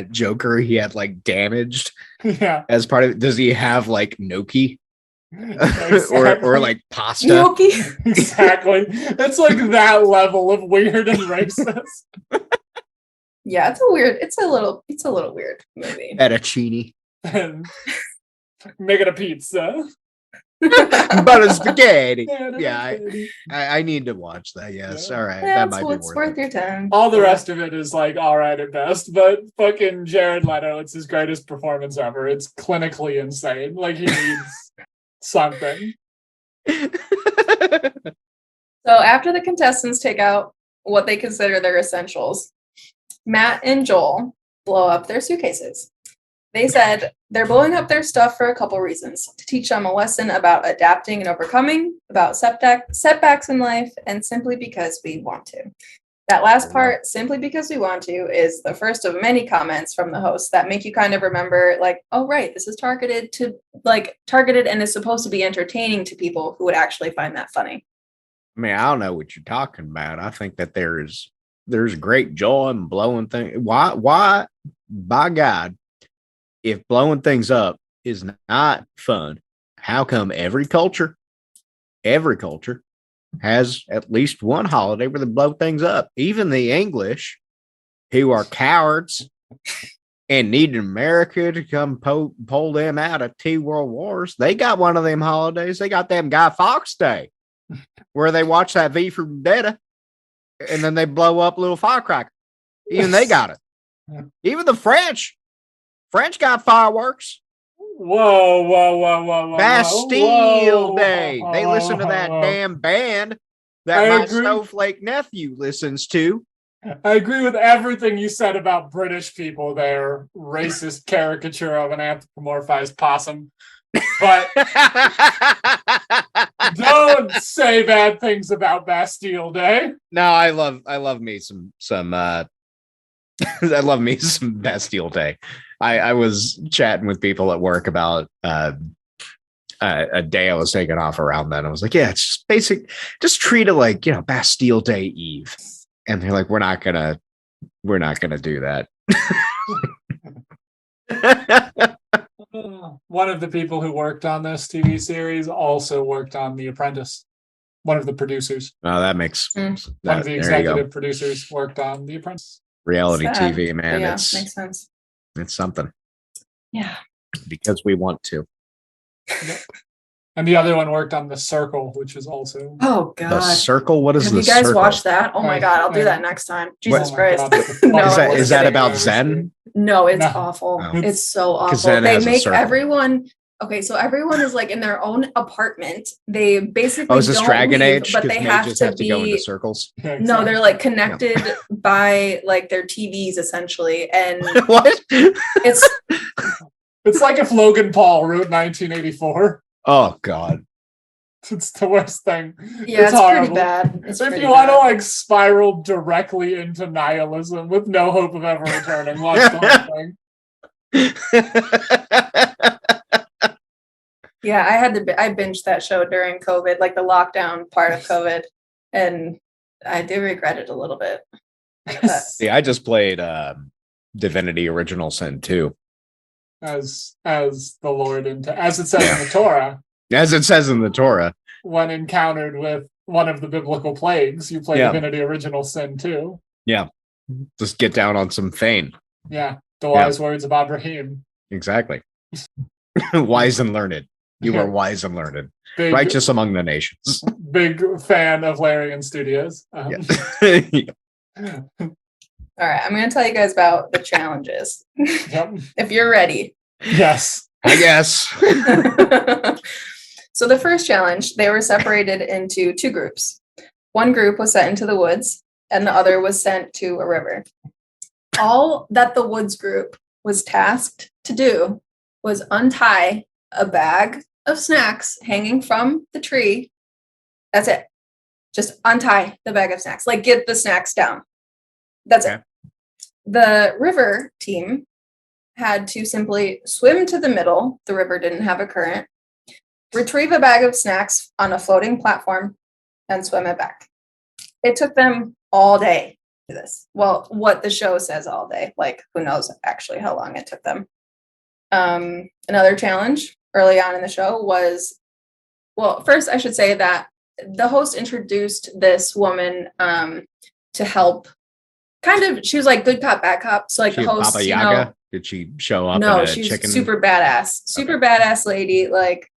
Joker, he had like damaged as part of it. Does he have like gnocchi or like pasta? Gnocchi. Exactly. It's like that level of weird and racist. Yeah, it's a little weird movie. Fettuccine. Making a pizza. Butter spaghetti. Yeah, I need to watch that. Yes, all right. Yeah, that might be worth your time. All the rest of it is like all right at best, but fucking Jared Leto, it's his greatest performance ever. It's clinically insane. Like he needs something. So after the contestants take out what they consider their essentials, Matt and Joel blow up their suitcases. They said they're blowing up their stuff for a couple reasons: to teach them a lesson about adapting and overcoming, about setbacks in life, and simply because we want to. That last part, simply because we want to, is the first of many comments from the host that make you kind of remember, like, oh, right, this is targeted and is supposed to be entertaining to people who would actually find that funny. I mean, I don't know what you're talking about. I think that there's great joy in blowing things. Why, by God, if blowing things up is not fun, how come every culture has at least one holiday where they blow things up? Even the English, who are cowards and needed America to come pull them out of 2 world wars, they got one of them holidays. They got them Guy Fawkes Day, where they watch that V for Vendetta, and then they blow up little firecracker. Even they got it. Even the French got fireworks. Whoa. Bastille Day. They listen to that damn band that my Snowflake nephew listens to. I agree with everything you said about British people, their racist caricature of an anthropomorphized possum. But don't say bad things about Bastille Day. No, I love me some I love me some Bastille Day. I was chatting with people at work about a day I was taking off around then. I was like, yeah, it's just basic. Just treat it like, Bastille Day Eve. And they're like, we're not gonna do that. One of the people who worked on this TV series also worked on The Apprentice. One of the producers. Oh, that makes one of the executive producers worked on The Apprentice. Reality Sad. TV, man. Yeah, it's makes sense. it's something Yeah. because we want to. And the other one worked on The Circle, which is also Oh The God. Circle. What is Have the you guys Circle? watched that? Oh my God, I'll do that next time. Jesus Oh my Christ. God, it's the No, Is fucking that I'm is just that kidding. about I've ever Zen? seen. No, it's No. awful. Oh. It's so 'Cause awful. then it They has a make circle. everyone okay. So everyone is like in their own apartment. They basically Oh, is this don't Dragon leave, Age? but 'Cause they they have just to have to go into be. circles. Yeah, No, they're exactly. like connected by like their TVs essentially, and What? it's It's like if Logan Paul wrote 1984. Oh God. It's the worst thing. yeah, it's pretty horrible. bad. It's If pretty you want to bad. like spiral directly into nihilism with no hope of ever returning, watch the whole thing. Yeah, I binged that show during COVID, like the lockdown part of COVID, and I do regret it a little bit. But See, I just played Divinity Original Sin 2. As the Lord as it says in the Torah, As it says in the Torah. when encountered with one of the biblical plagues, you play Yeah. Divinity Original Sin too. Yeah. Just get down on some Thane. Yeah, the wise words of Abraham. Exactly. Wise and learned. You are wise and learned. Big, Righteous among the nations. big fan of Larian Studios. Yeah. all right, I'm going to tell you guys about the challenges. Yep. If you're ready. Yes. I guess. So the first challenge, they were separated into two groups. One group was sent into the woods, and the other was sent to a river. All that the woods group was tasked to do was untie a bag of snacks hanging from the tree. That's it. Just untie the bag of snacks. Like, get the snacks down. That's it. The river team had to simply swim to the middle. The river didn't have a current. Retrieve a bag of snacks on a floating platform and swim it back. It took them all day to do this. Well, what the show says all day. Like, who knows actually how long it took them. Another challenge early on in the show was, well, first I should say that the host introduced this woman to help kind of, she was like good cop, bad cop. So like She the a host, Baba you Yaga? know, Did she show up no, in a she's chicken? super badass, badass lady, like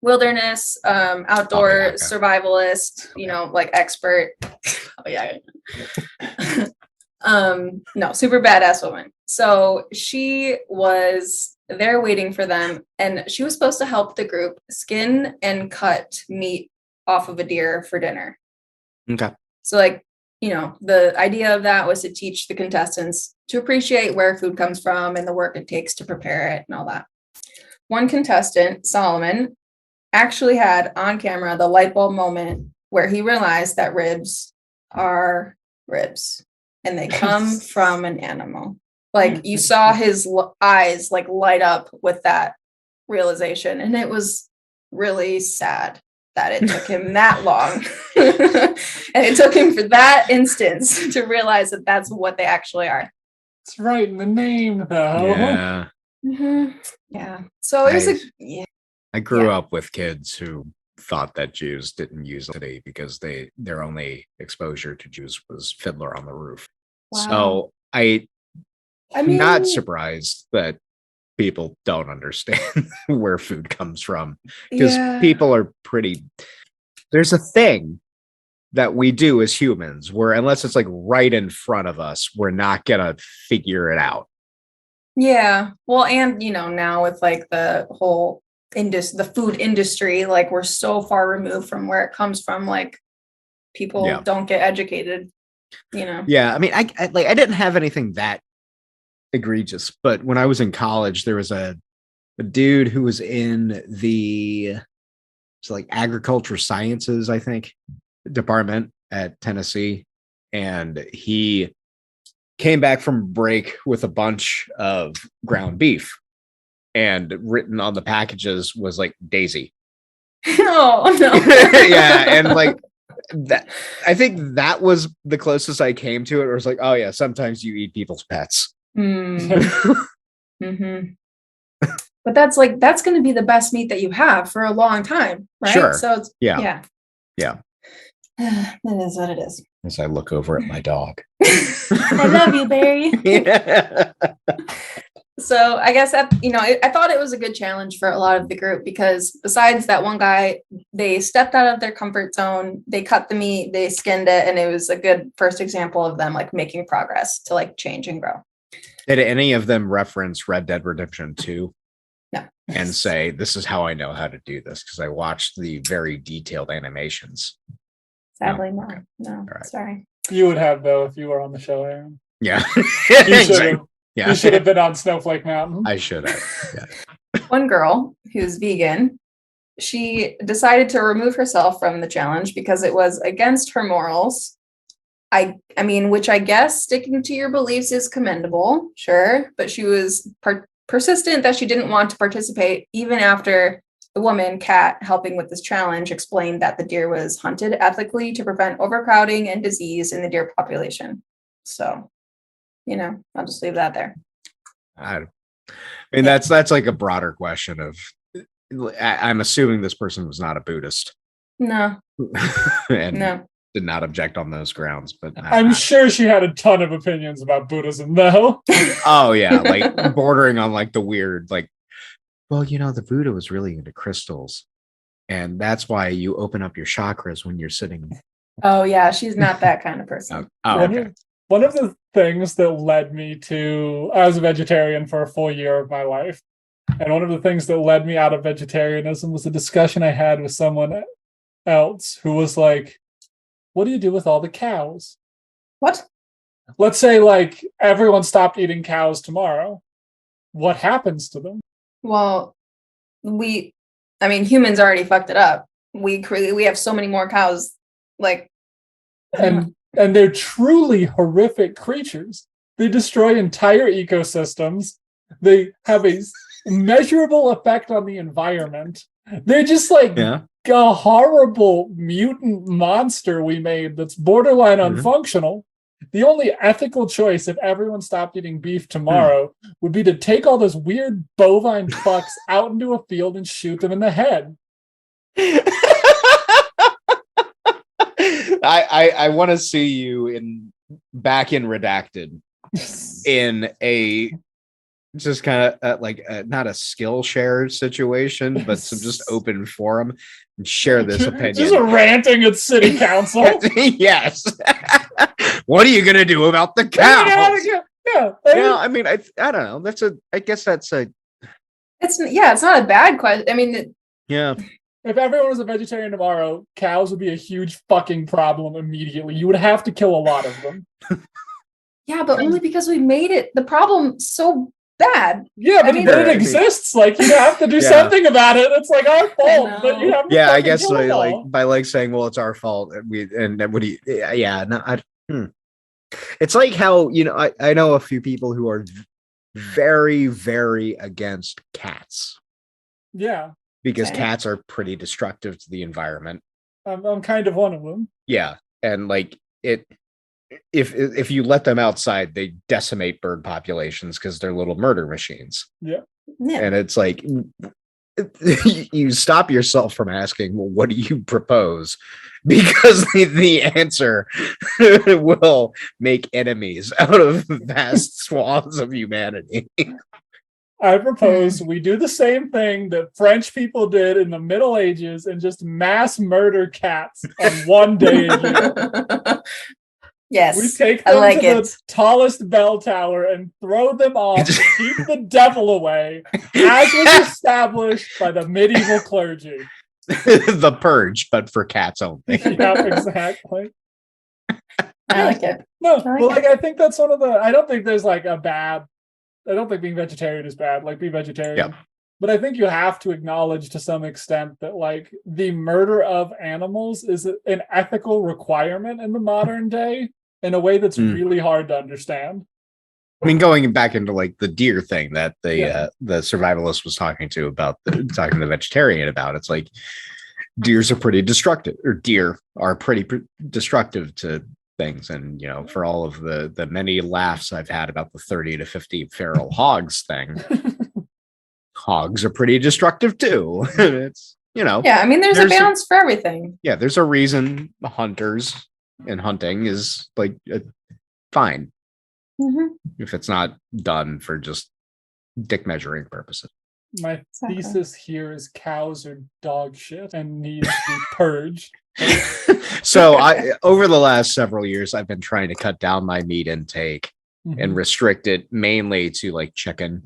wilderness, outdoor Baba Yaga. survivalist, you know, like expert. Oh yeah. No, super badass woman. So she was there waiting for them, and she was supposed to help the group skin and cut meat off of a deer for dinner. Okay. So like, you know, the idea of that was to teach the contestants to appreciate where food comes from and the work it takes to prepare it and all that. One contestant, Solomon, actually had on camera the light bulb moment where he realized that ribs are ribs and they come from an animal. Like, you saw his eyes like light up with that realization, and it was really sad that it took him that long. And it took him for that instance to realize that that's what they actually are. It's right in the name, though. Yeah. Mm-hmm. Yeah. So it was I grew up with kids who thought that Jews didn't use today because their only exposure to Jews was Fiddler on the Roof. Wow. So I mean, not surprised that people don't understand where food comes from, because people are pretty. There's a thing that we do as humans where unless it's like right in front of us, we're not gonna figure it out. Yeah. Well, and you know, now with like the whole the food industry, like we're so far removed from where it comes from, like people don't get educated, you know. Yeah, I mean, I didn't have anything that egregious, but when I was in college, there was a dude who was in the like agriculture sciences, I think, department at Tennessee, and he came back from break with a bunch of ground beef, and written on the packages was like Daisy. Oh no. Yeah, and like that, I think that was the closest I came to it. Where it was like, oh yeah, sometimes you eat people's pets. Mm-hmm. But that's going to be the best meat that you have for a long time, right? Sure. So it's, yeah. That is what it is. As I look over at my dog. I love you, Barry. Yeah. So I guess that, I thought it was a good challenge for a lot of the group because besides that one guy, they stepped out of their comfort zone, they cut the meat, they skinned it, and it was a good first example of them like making progress to like change and grow. Did any of them reference Red Dead Redemption 2? No. And say, this is how I know how to do this because I watched the very detailed animations. Sadly, no. Right. Sorry. You would have though if you were on the show, Aaron. Yeah. You should have. Yeah. You should have been on Snowflake Mountain. I should have. Yeah. One girl who's vegan, she decided to remove herself from the challenge because it was against her morals. I mean, which I guess sticking to your beliefs is commendable, sure, but she was persistent that she didn't want to participate even after the woman, Kat, helping with this challenge, explained that the deer was hunted ethically to prevent overcrowding and disease in the deer population. So, I'll just leave that there. I mean, that's like a broader question of, I'm assuming this person was not a Buddhist. No. And No. did not object on those grounds, but I'm sure she had a ton of opinions about Buddhism, though. Oh yeah, like bordering on like the weird, like, well, the Buddha was really into crystals, and that's why you open up your chakras when you're sitting. Oh yeah, she's not that kind of person. Oh, okay. One of the things that led me to, I was a vegetarian for a full year of my life. And one of the things that led me out of vegetarianism was a discussion I had with someone else who was like, what do you do with all the cows? What? Let's say like everyone stopped eating cows tomorrow. What happens to them? Well, humans already fucked it up. We have so many more cows, like, and they're truly horrific creatures. They destroy entire ecosystems. They have a measurable effect on the environment. They're just like a horrible mutant monster we made that's borderline unfunctional. The only ethical choice if everyone stopped eating beef tomorrow would be to take all those weird bovine fucks out into a field and shoot them in the head. I want to see you back in Redacted in a just kind of not a skill share situation, but some just open forum and share this opinion. Just ranting at city council. Yes. What are you gonna do about the cows? Yeah. I mean, I don't know. I guess that's a. It's not a bad question. I mean, yeah. If everyone was a vegetarian tomorrow, cows would be a huge fucking problem immediately. You would have to kill a lot of them. Yeah, but only because we made it the problem so bad. Yeah, but it exists. Like, you have to do something about it. It's like our fault. But you have to I guess by saying, well, it's our fault. It's like how, I know a few people who are very, very against cats. Yeah. Because cats are pretty destructive to the environment. I'm kind of one of them. Yeah. And like if you let them outside, they decimate bird populations because they're little murder machines. Yeah. And it's like you stop yourself from asking, well, what do you propose? Because the answer will make enemies out of vast swaths of humanity. I propose we do the same thing that French people did in the Middle Ages and just mass murder cats on one day a year. Yes, we take them to the tallest bell tower and throw them off to keep the devil away, as was established by the medieval clergy. The purge, but for cats only. Yeah, exactly. I like it. No, I think that's one of the. I don't think there's like a bad. I don't think being vegetarian is bad. Like, be vegetarian. Yeah. But I think you have to acknowledge to some extent that like the murder of animals is an ethical requirement in the modern day in a way that's really hard to understand. I mean, going back into like the deer thing that the survivalist was talking to the vegetarian about, it's like deer are pretty destructive to things. And, for all of the many laughs I've had about the 30 to 50 feral hogs thing, hogs are pretty destructive too. It's, Yeah, I mean, there's a balance for everything. Yeah, there's a reason hunters and hunting is like fine Mhm. if it's not done for just dick measuring purposes. My Exactly. thesis here is cows are dog shit and need to be purged. So over the last several years, I've been trying to cut down my meat intake and Mhm. restrict it mainly to like chicken.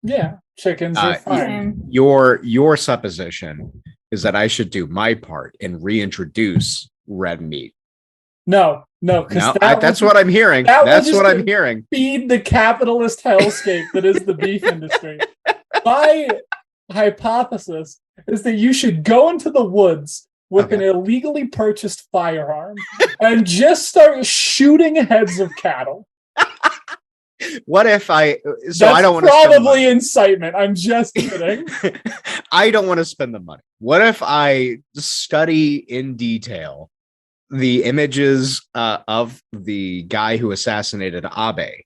Yeah, chickens are fine. Same. Your supposition is that I should do my part and reintroduce red meat. No, No, because that's what I'm hearing. that will That's just what I'm hearing. feed the capitalist hellscape that is the beef industry. My hypothesis is that you should go into the woods with an illegally purchased firearm and just start shooting heads of cattle. What if I That's don't want to probably incitement. I'm just kidding. I don't want to spend the money. What if I study in detail the images of the guy who assassinated Abe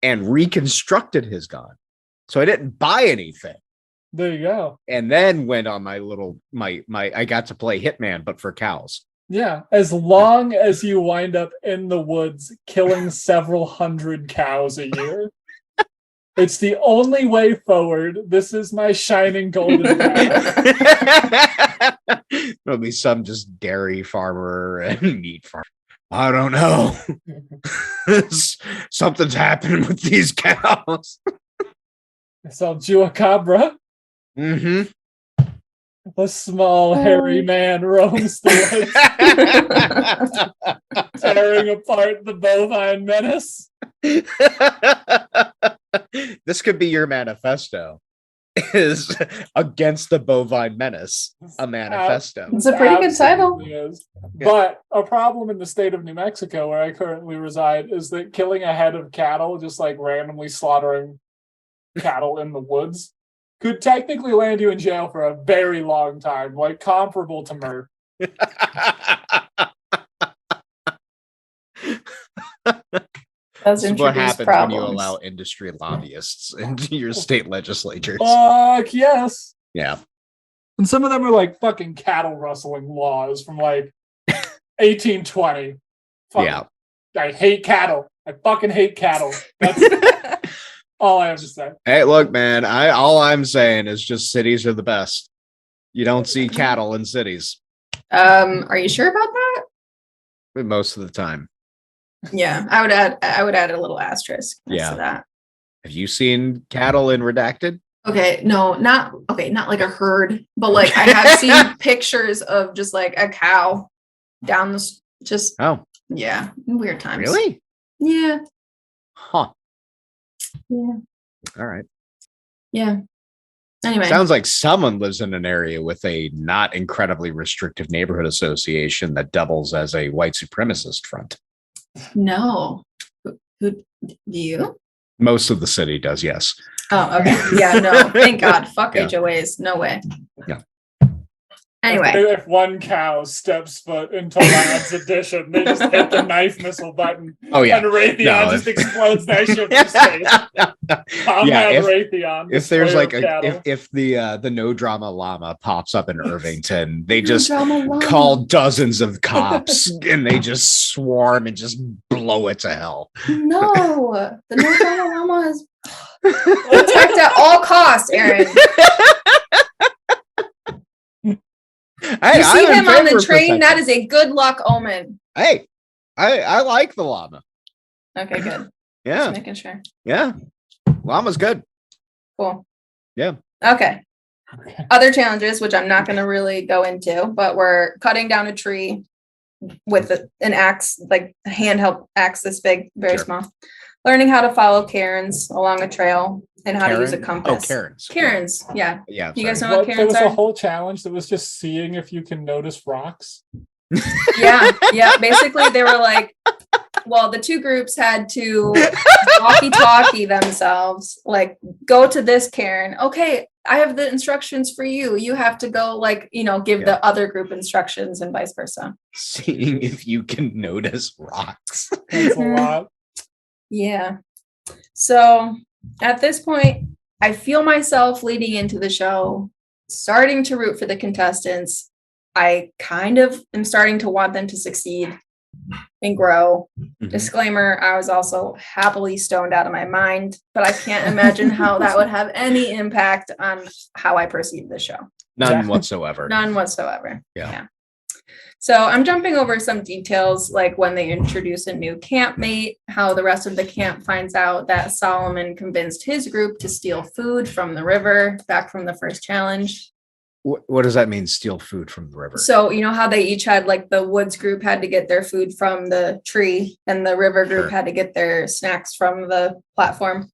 and reconstructed his gun? So I didn't buy anything. There you go. And then went on my I got to play Hitman, but for cows. Yeah, as long as you wind up in the woods killing several hundred cows a year. It's the only way forward. This is my shining golden path. There'll be some just dairy farmer and meat farmer. I don't know. Something's happening with these cows. I saw Chupacabra. Mm-hmm. A small, hairy man roams the woods, tearing apart the bovine menace. This could be your manifesto. Is against the bovine menace a manifesto? It's a pretty good title. Is. But a problem in the state of New Mexico, where I currently reside, is that killing a head of cattle, just like randomly slaughtering cattle in the woods, could technically land you in jail for a very long time, like comparable to murder. Does This is what introduce happens problems. when you allow industry lobbyists into your state legislatures. Fuck yes. Yeah. And some of them are like fucking cattle rustling laws from like 1820. Fucking, Yeah. I hate cattle. I fucking hate cattle. That's all I have to say. Hey, look, man. All I'm saying is just cities are the best. You don't see cattle in cities Are you sure about that? most of the time. Yeah, I would add a little asterisk next to that. Have you seen cattle in Redacted? Okay, not like a herd, but like I have seen pictures of just like a cow down the yeah, weird times. Really? Yeah. Huh. Yeah. All right. Yeah. Anyway. Sounds like someone lives in an area with a not incredibly restrictive neighborhood association that doubles as a white supremacist front. No. Who do you? Most of the city does, yes. Oh, okay. Yeah, no. Thank God. Fuck Yeah. HOAs. No way. Yeah. Anyway. If one cow steps foot into Lab's edition, they just hit the knife missile button. Oh, yeah. And Raytheon just explodes that shit from space. Comrade Raytheon. If there's like destroyer of if the no drama llama pops up in Irvington, they just Drama llama. call dozens of cops and they just swarm and just blow it to hell. No. The no drama llama is protect at all costs, Aaron. Hey, You see I'm in him on favor the of train, protection. that is a good luck omen. Hey, I like the llama. Okay, good. Yeah, Just making sure. yeah. Llama's good. Cool. Yeah. Okay. Other challenges, which I'm not going to really go into, but we're cutting down a tree with an axe, like a handheld axe this big, very Sure. small. Learning how to follow Karens along a trail and how to use a compass. Oh, Karens. Karens, yeah. Yeah. You guys sorry. know what There Karens was a are? whole challenge that was just seeing if you can notice rocks. Yeah. Basically, they were like, well, the two groups had to walkie-talkie themselves, like, go to this Karen. Okay, I have the instructions for you. You have to go, like, give Yeah. the other group instructions and vice versa. Seeing if you can notice rocks. That's a lot. Yeah. So at this point, I feel myself leading into the show, starting to root for the contestants. I kind of am starting to want them to succeed. and grow. Mhm. Disclaimer, I was also happily stoned out of my mind, but I can't imagine how that would have any impact on how I perceive the show. None whatsoever. None whatsoever. Yeah. So I'm jumping over some details, like when they introduce a new campmate, how the rest of the camp finds out that Solomon convinced his group to steal food from the river back from the first challenge. What does that mean, steal food from the river? So you know how they each had, like, the woods group had to get their food from the tree and the river group Sure. had to get their snacks from the platform.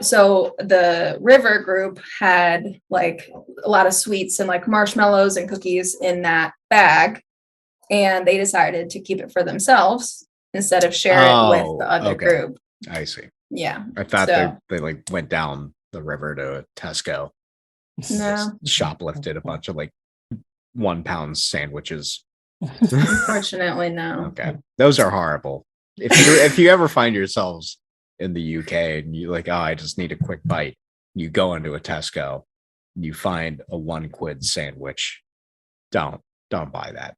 So the river group had like a lot of sweets and like marshmallows and cookies in that bag, and they decided to keep it for themselves instead of share it with the other okay. group. I see. Yeah. I thought So- they like went down the river to a Tesco, No, shoplifted a bunch of like 1 pound sandwiches. unfortunately, no. Okay, those are horrible. If you ever find yourselves in the UK and you like, oh, I just need a quick bite, you go into a Tesco, you find a £1 sandwich. Don't buy that.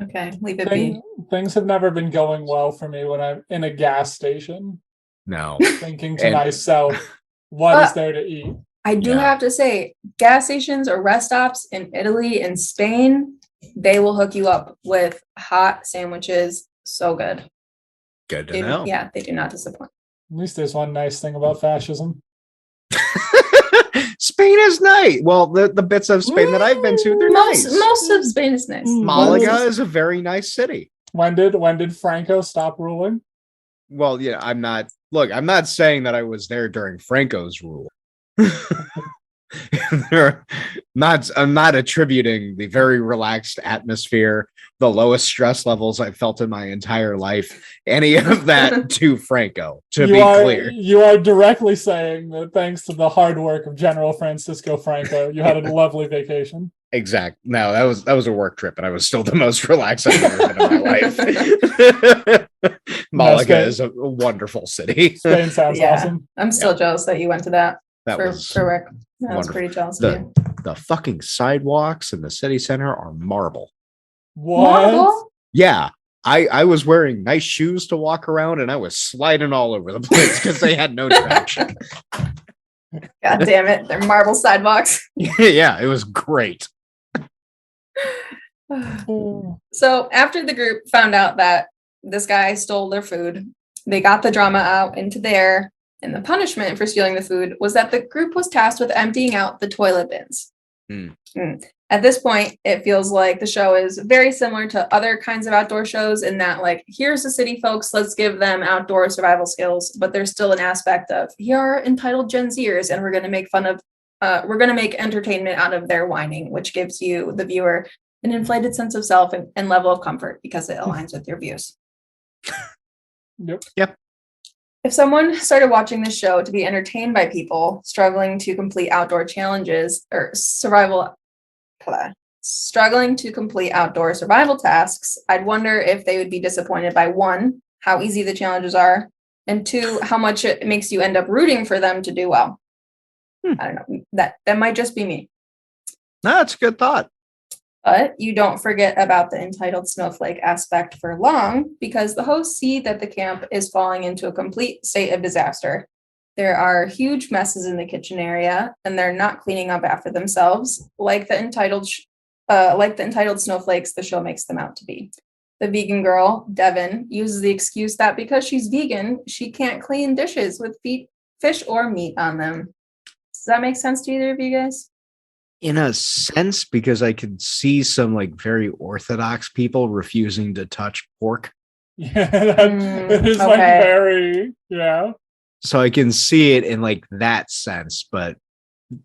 Okay, leave it be. Things have never been going well for me when I'm in a gas station No. thinking to And- myself, what is there to eat? I do Yeah. have to say, gas stations or rest stops in Italy and Spain, they will hook you up with hot sandwiches. So good. Good to They- know. Yeah, they do not disappoint. At least there's one nice thing about fascism. Spain is nice. Well, the bits of Spain that I've been to, they're nice. Most of Spain is nice. Malaga is a very nice city. When did Franco stop ruling? Well, yeah, I'm not saying that I was there during Franco's rule. I'm not attributing the very relaxed atmosphere, the lowest stress levels I've felt in my entire life, any of that to Franco, to be clear. You are directly saying that thanks to the hard work of General Francisco Franco, you had a lovely vacation. Exact. No, that was a work trip, and I was still the most relaxed I've ever been in my life. Malaga is a wonderful city. Spain sounds Yeah. awesome. I'm still jealous that you went to that, That for was Rick. I was wonderful. pretty jealous of you. the fucking sidewalks in the city center are marble. What? Marble? Yeah. I was wearing nice shoes to walk around, and I was sliding all over the place because they had no traction. God damn it. They're marble sidewalks. Yeah, it was great. So after the group found out that this guy stole their food, they got the drama out into the air, and the punishment for stealing the food was that the group was tasked with emptying out the toilet bins. At this point, it feels like the show is very similar to other kinds of outdoor shows in that, like, here's the city folks, let's give them outdoor survival skills, but there's still an aspect of, here are entitled Gen Zers, and we're going to make fun of we're going to make entertainment out of their whining, which gives you, the viewer, an inflated sense of self and level of comfort because it aligns with your views. Yep. If someone started watching this show to be entertained by people struggling to complete outdoor challenges or struggling to complete outdoor survival tasks, I'd wonder if they would be disappointed by, one, how easy the challenges are, and two, how much it makes you end up rooting for them to do well. I don't know. That might just be me. No, that's a good thought. But you don't forget about the entitled snowflake aspect for long, because the hosts see that the camp is falling into a complete state of disaster. There are huge messes in the kitchen area, and they're not cleaning up after themselves, like the entitled snowflakes the show makes them out to be. The vegan girl, Devin, uses the excuse that because she's vegan, she can't clean dishes with fish or meat on them. Does that make sense to either of you guys? In a sense, because I could see some like very orthodox people refusing to touch pork. Yeah, that is like okay. very, yeah. So I can see it in like that sense, but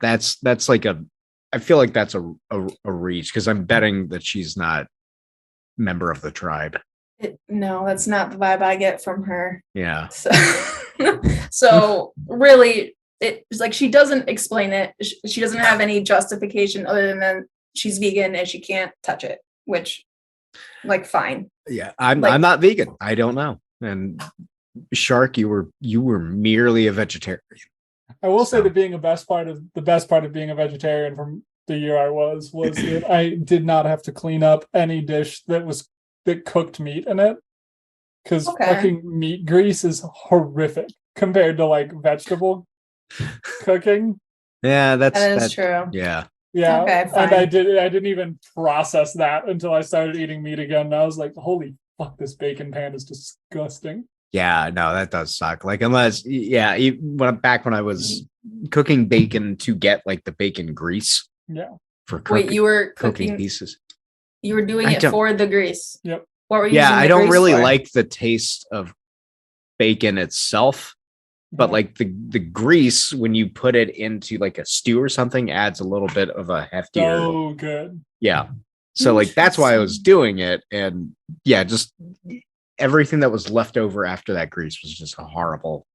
that's like I feel like that's a reach because I'm betting that she's not member of the tribe. No, that's not the vibe I get from her. Yeah. So really, it's like she doesn't explain it. She doesn't have any justification other than she's vegan and she can't touch it, which, like, fine. Yeah, I'm not vegan. I don't know. And Shark, you were merely a vegetarian. I will say that the best part of being a vegetarian from the year I was that I did not have to clean up any dish that cooked meat in it. because Okay. fucking meat grease is horrific compared to like vegetable cooking. Yeah, That is true. Yeah. Yeah, Okay, and fine. I didn't even process that until I started eating meat again. And I was like, holy fuck, this bacon pan is disgusting. Yeah, no, that does suck. Like, unless, yeah, when I was cooking bacon to get like the bacon grease Yeah. for Wait, you were cooking cooking pieces. You were doing I it don't- for the grease. Yep. What were you Yeah, using I the don't grease really for? like the taste of bacon itself, but Yeah. like the grease when you put it into like a stew or something adds a little bit of a heftier. So good. Yeah. So like that's why I was Interesting. doing it, and yeah, just everything that was left over after that grease was just horrible.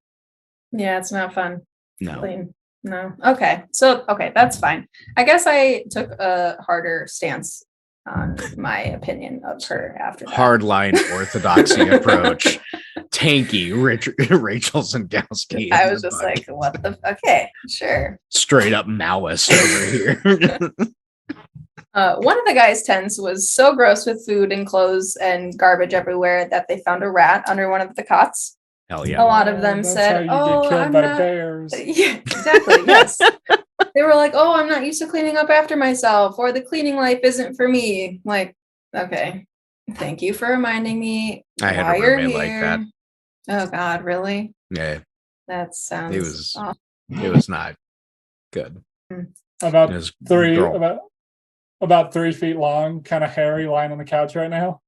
Yeah, it's not fun. No. Clean. No. Okay. So, okay, that's fine. I guess I took a harder stance on my opinion of her after that. Hardline orthodoxy approach. Tanky Rachel Zangowski. I was just like, what the? Okay, sure. Straight up Maoist over here. One of the guys' tents was so gross with food and clothes and garbage everywhere that they found a rat under one of the cots. Hell A yeah. lot of them That's said, how you "Oh, get killed I'm by not." bears. Yeah, exactly. Yes. They were like, "Oh, I'm not used to cleaning up after myself," or "The cleaning life isn't for me." Like, okay, thank you for reminding me. I had a why you're roommate like that. here. Oh God, really? Yeah, That sounds. it was awful. it was not good. About It was three girl. about 3 feet long, kind of hairy, lying on the couch right now.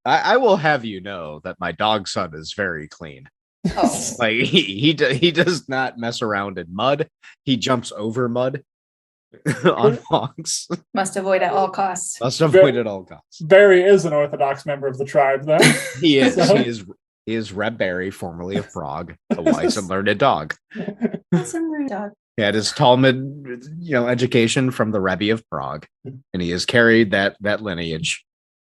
I will have you know that my dog son is very clean. Oh, Like he does not mess around in mud. He jumps over mud on walks. must avoid at all costs. Must avoid at all costs. Barry is an Orthodox member of the tribe, though. He is. So- He is Reb Barry, formerly of Prague, a wise and learned dog. Awesome dog. He had his Talmud, education from the Rebbe of Prague, and he has carried that lineage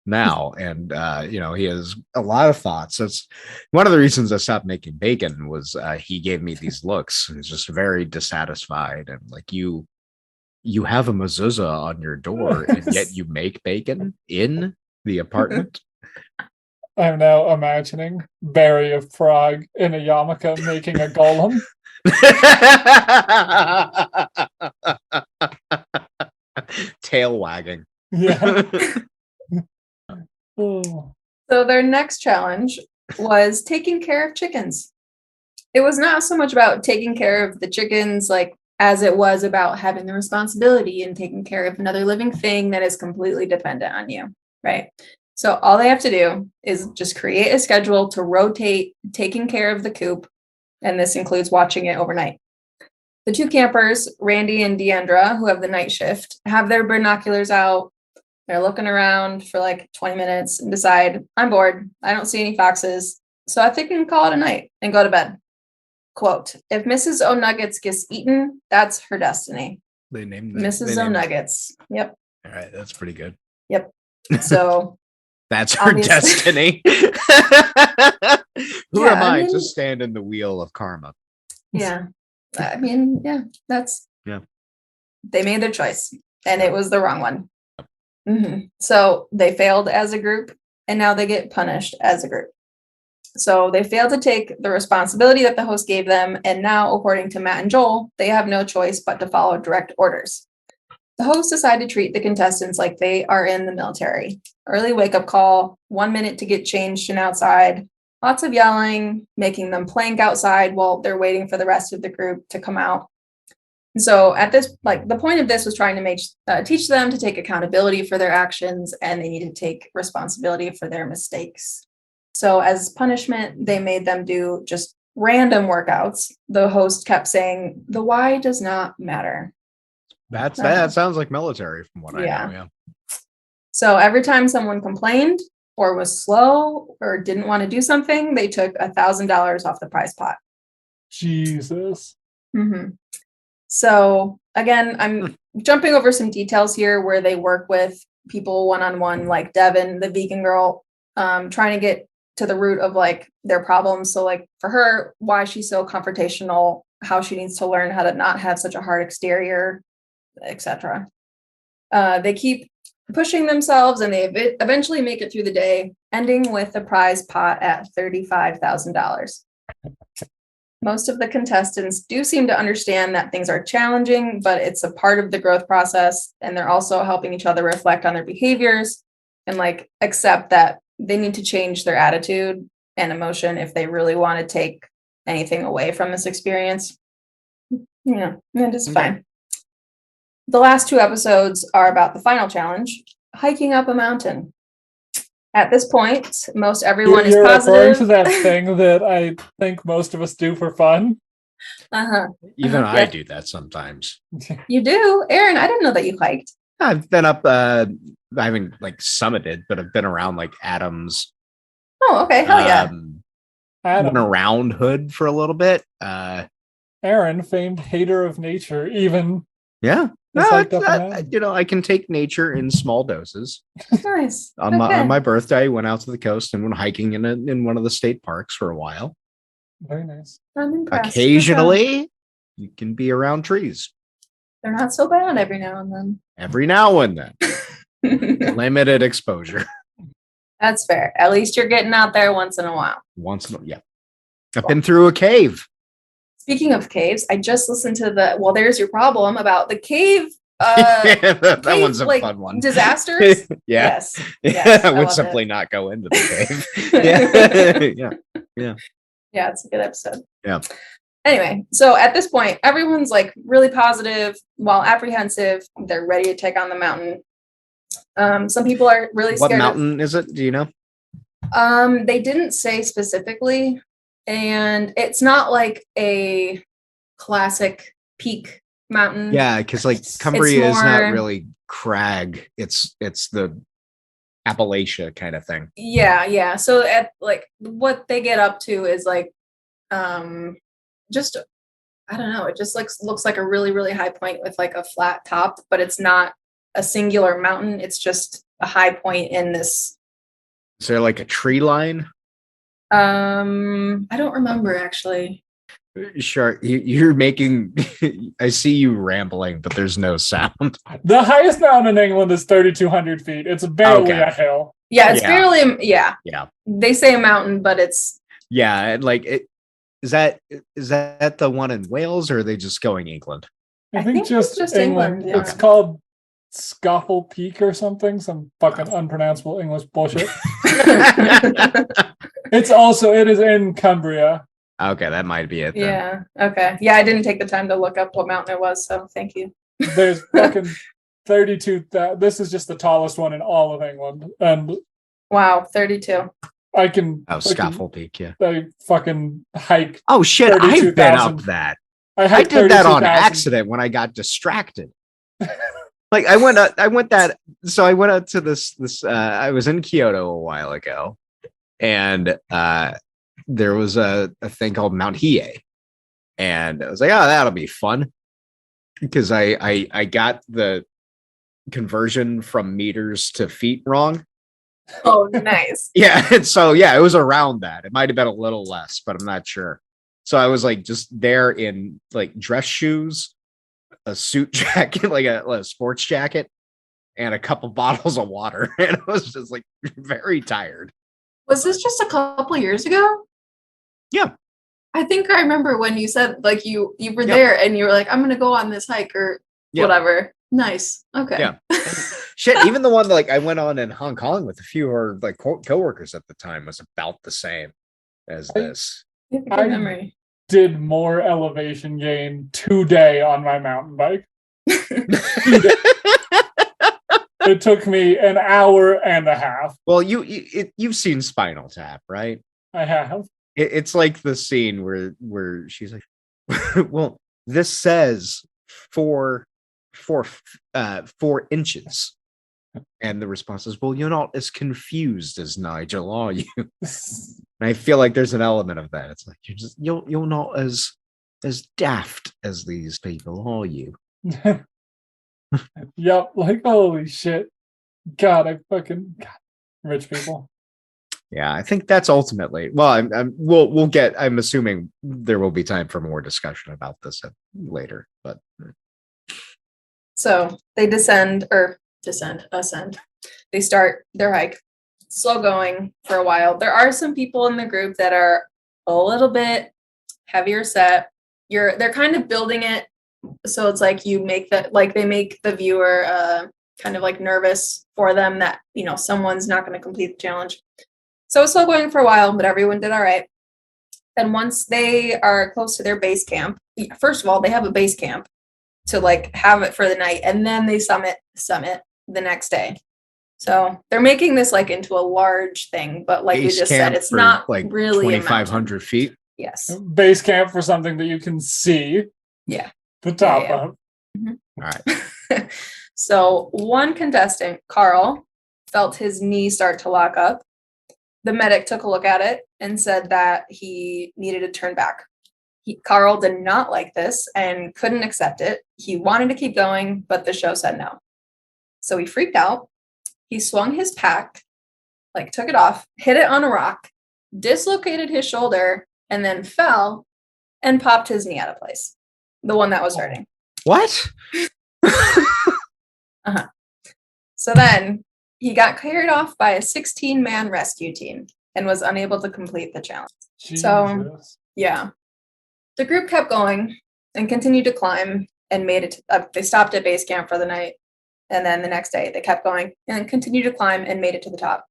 now. And he has a lot of thoughts. That's one of the reasons I stopped making bacon. Was he gave me these looks. He's just very dissatisfied, and like you have a mezuzah on your door, and yet you make bacon in the apartment. I'm now imagining Barry of Prague in a yarmulke making a golem. Tail wagging. Yeah. Oh. So their next challenge was taking care of chickens. It was not so much about taking care of the chickens, like as it was about having the responsibility and taking care of another living thing that is completely dependent on you, right? So all they have to do is just create a schedule to rotate taking care of the coop, and this includes watching it overnight. The two campers, Randy and Deandra, who have the night shift, have their binoculars out. They're looking around for like 20 minutes and decide, I'm bored. I don't see any foxes. So I think we can call it a night and go to bed. Quote, if Mrs. O'Nuggets gets eaten, that's her destiny. They named Mrs. O'Nuggets. Yep. All right, that's pretty good. Yep. So That's her Obviously. destiny. Who Yeah, am I I mean- to stand in the wheel of karma? yeah. I mean, yeah, that's Yeah. They made their choice and it was the wrong one. So they failed as a group and now they get punished as a group. So they failed to take the responsibility that the host gave them. And now, according to Matt and Joel, they have no choice but to follow direct orders. The host decided to treat the contestants like they are in the military. Early wake up call, 1 minute to get changed and outside, lots of yelling, making them plank outside while they're waiting for the rest of the group to come out. And so at this, like the point of this was trying to teach them to take accountability for their actions, and they need to take responsibility for their mistakes. So as punishment, they made them do just random workouts. The host kept saying, the why does not matter. That sounds like military from what I know. Yeah. So every time someone complained or was slow or didn't want to do something, they took $1,000 off the prize pot. Jesus. So again, I'm jumping over some details here where they work with people one-on-one, like Devin, the vegan girl, trying to get to the root of like their problems. So like for her, why she's so confrontational, how she needs to learn how to not have such a hard exterior, etc. They keep pushing themselves, and they eventually make it through the day, ending with a prize pot at $35,000. Most of the contestants do seem to understand that things are challenging, but it's a part of the growth process, and they're also helping each other reflect on their behaviors and like accept that they need to change their attitude and emotion if they really want to take anything away from this experience. Yeah, and it's fine. The last 2 episodes are about the final challenge, hiking up a mountain. At this point, most everyone is positive. Referring to that thing that I think most of us do for fun. Even I do that sometimes. You do? Aaron, I didn't know that you hiked. I've been up, I haven't like summited, but I've been around like Adams. Oh, okay. Hell yeah. Been around Hood for a little bit. Aaron, famed hater of nature, even. Yeah. No, Like I can take nature in small doses. Nice. On my birthday, I went out to the coast and went hiking in one of the state parks for a while. Very nice. I'm impressed. Occasionally, you can be around trees. They're not so bad every now and then. Every now and then. Limited exposure. That's fair. At least you're getting out there once in a while. Yeah. I've been through a cave. Speaking of caves, I just listened to There's Your Problem about the cave. That cave, one's a fun one. Disasters. Yeah. Yes, I would simply not go into the cave. Yeah, it's a good episode. Yeah. Anyway, so at this point, everyone's like really positive while apprehensive. They're ready to take on the mountain. Some people are really scared. What mountain is it? Do you know? They didn't say specifically, and it's not like a classic peak mountain. Yeah, because like Cumbria is not really crag. It's the Appalachia kind of thing. Yeah. So at like what they get up to is like just I don't know, it just looks like a really, really high point with like a flat top, but it's not a singular mountain. It's just a high point in this. Is there like a tree line? I don't remember actually. Sure, you're making. I see you rambling, but there's no sound. The highest mountain in England is 3,200 feet. It's barely a hill. Yeah, it's barely. Yeah. They say a mountain, but it's. Yeah, like it. Is that the one in Wales, or are they just going England? I think just England. Yeah. It's called Scoffle Peak or something. Some fucking unpronounceable English bullshit. It is in Cumbria. Okay, that might be it then. Yeah. Okay. Yeah, I didn't take the time to look up what mountain it was, so thank you. There's fucking 32. This is just the tallest one in all of England, and wow, 32. Scoffle Peak, yeah. I fucking hike. Oh shit, I've been up that. I did that on accident when I got distracted. Like I went out to this I was in Kyoto a while ago, and there was a thing called Mount Hiei, and I was like, oh, that'll be fun, because I got the conversion from meters to feet wrong. Oh, nice. Yeah, and so it was around that. It might have been a little less, but I'm not sure. So I was like just there in like dress shoes, a suit jacket, like a sports jacket, and a couple bottles of water, and I was just like very tired. Was this just a couple years ago? Yeah. I think I remember when you said like you were there and you were like, I'm gonna go on this hike or whatever. Nice. Okay. Yeah. Shit, even the one like I went on in Hong Kong with a few of our like coworkers at the time was about the same as this. I memory. Did more elevation gain today on my mountain bike. It took me an hour and a half. Well, you've seen Spinal Tap, right? I have. It's like the scene where she's like, well, this says 4 inches. And the response is, well, you're not as confused as Nigel, are you? And I feel like there's an element of that. It's like you're not as daft as these people, are you? Yep, like holy shit. God, rich people. Yeah, I think that's ultimately. Well, we'll get. I'm assuming there will be time for more discussion about this later. But so they ascend. They start their hike, slow going for a while. There are some people in the group that are a little bit heavier set. They're kind of building it, so it's like you make that, like they make the viewer kind of like nervous for them that, you know, someone's not going to complete the challenge. So it's slow going for a while, but everyone did all right. And once they are close to their base camp, first of all, they have a base camp to like have it for the night, and then they summit the next day. So they're making this like into a large thing, but like Base we just camp said, it's for, not like really 2,500 feet. Yes. Base camp for something that you can see. Yeah. The top Yeah, yeah. of. All right. So one contestant, Carl, felt his knee start to lock up. The medic took a look at it and said that he needed to turn back. Carl did not like this and couldn't accept it. He wanted to keep going, but the show said no. So he freaked out. He swung his pack, like took it off, hit it on a rock, dislocated his shoulder, and then fell and popped his knee out of place. The one that was hurting. What? So then he got carried off by a 16-man rescue team and was unable to complete the challenge. Jesus. So, yeah. The group kept going and continued to climb and made it. They stopped at base camp for the night. And then the next day they kept going and continued to climb and made it to the top.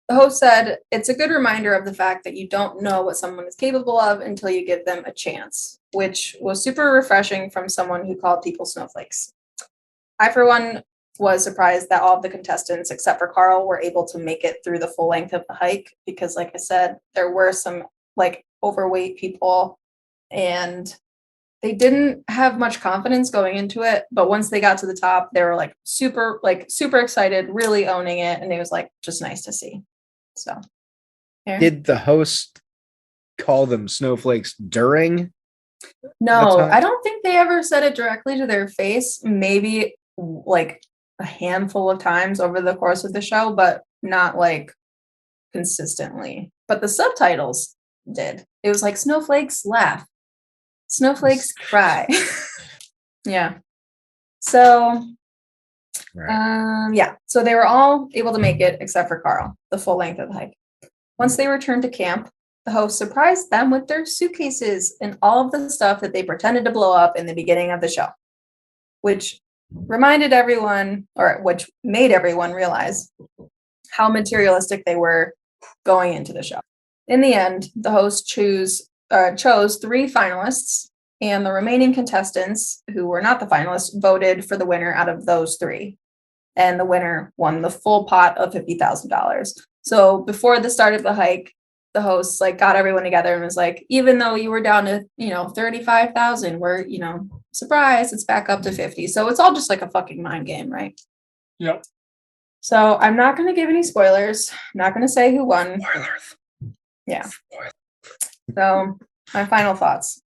The host said, it's a good reminder of the fact that you don't know what someone is capable of until you give them a chance, which was super refreshing from someone who called people snowflakes. I, for one, was surprised that all of the contestants, except for Carl, were able to make it through the full length of the hike because, like I said, there were some like overweight people and they didn't have much confidence going into it. But once they got to the top, they were super excited, really owning it. And it was like just nice to see. So, Aaron? Did the host call them snowflakes during? No, I don't think they ever said it directly to their face. Maybe like a handful of times over the course of the show, but not like consistently. But the subtitles did. It was like snowflakes laugh, snowflakes cry. Yeah. So Right. so they were all able to make it except for Carl, the full length of the hike. Once they returned to camp, the host surprised them with their suitcases and all of the stuff that they pretended to blow up in the beginning of the show, which reminded everyone, or which made everyone realize how materialistic they were going into the show. In the end, the host chose 3 finalists, and the remaining contestants who were not the finalists voted for the winner out of those 3. And the winner won the full pot of $50,000. So before the start of the hike, the host got everyone together and was like, even though you were down to, 35,000, we're, surprise, it's back up to 50. So it's all just like a fucking mind game, right? Yep. So I'm not going to give any spoilers. I'm not going to say who won. Spoilers. Yeah. So my final thoughts.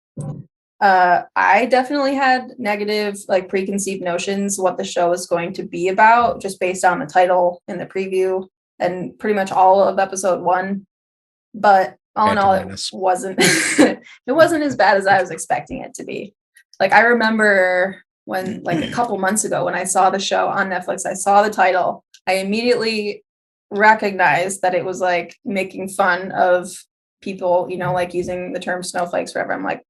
I definitely had negative, preconceived notions what the show is going to be about, just based on the title and the preview and pretty much all of episode 1. But all in all, it wasn't it wasn't as bad as I was expecting it to be. I remember when, a couple months ago, when I saw the show on Netflix, I saw the title. I immediately recognized that it was making fun of people, using the term snowflakes forever. I'm like,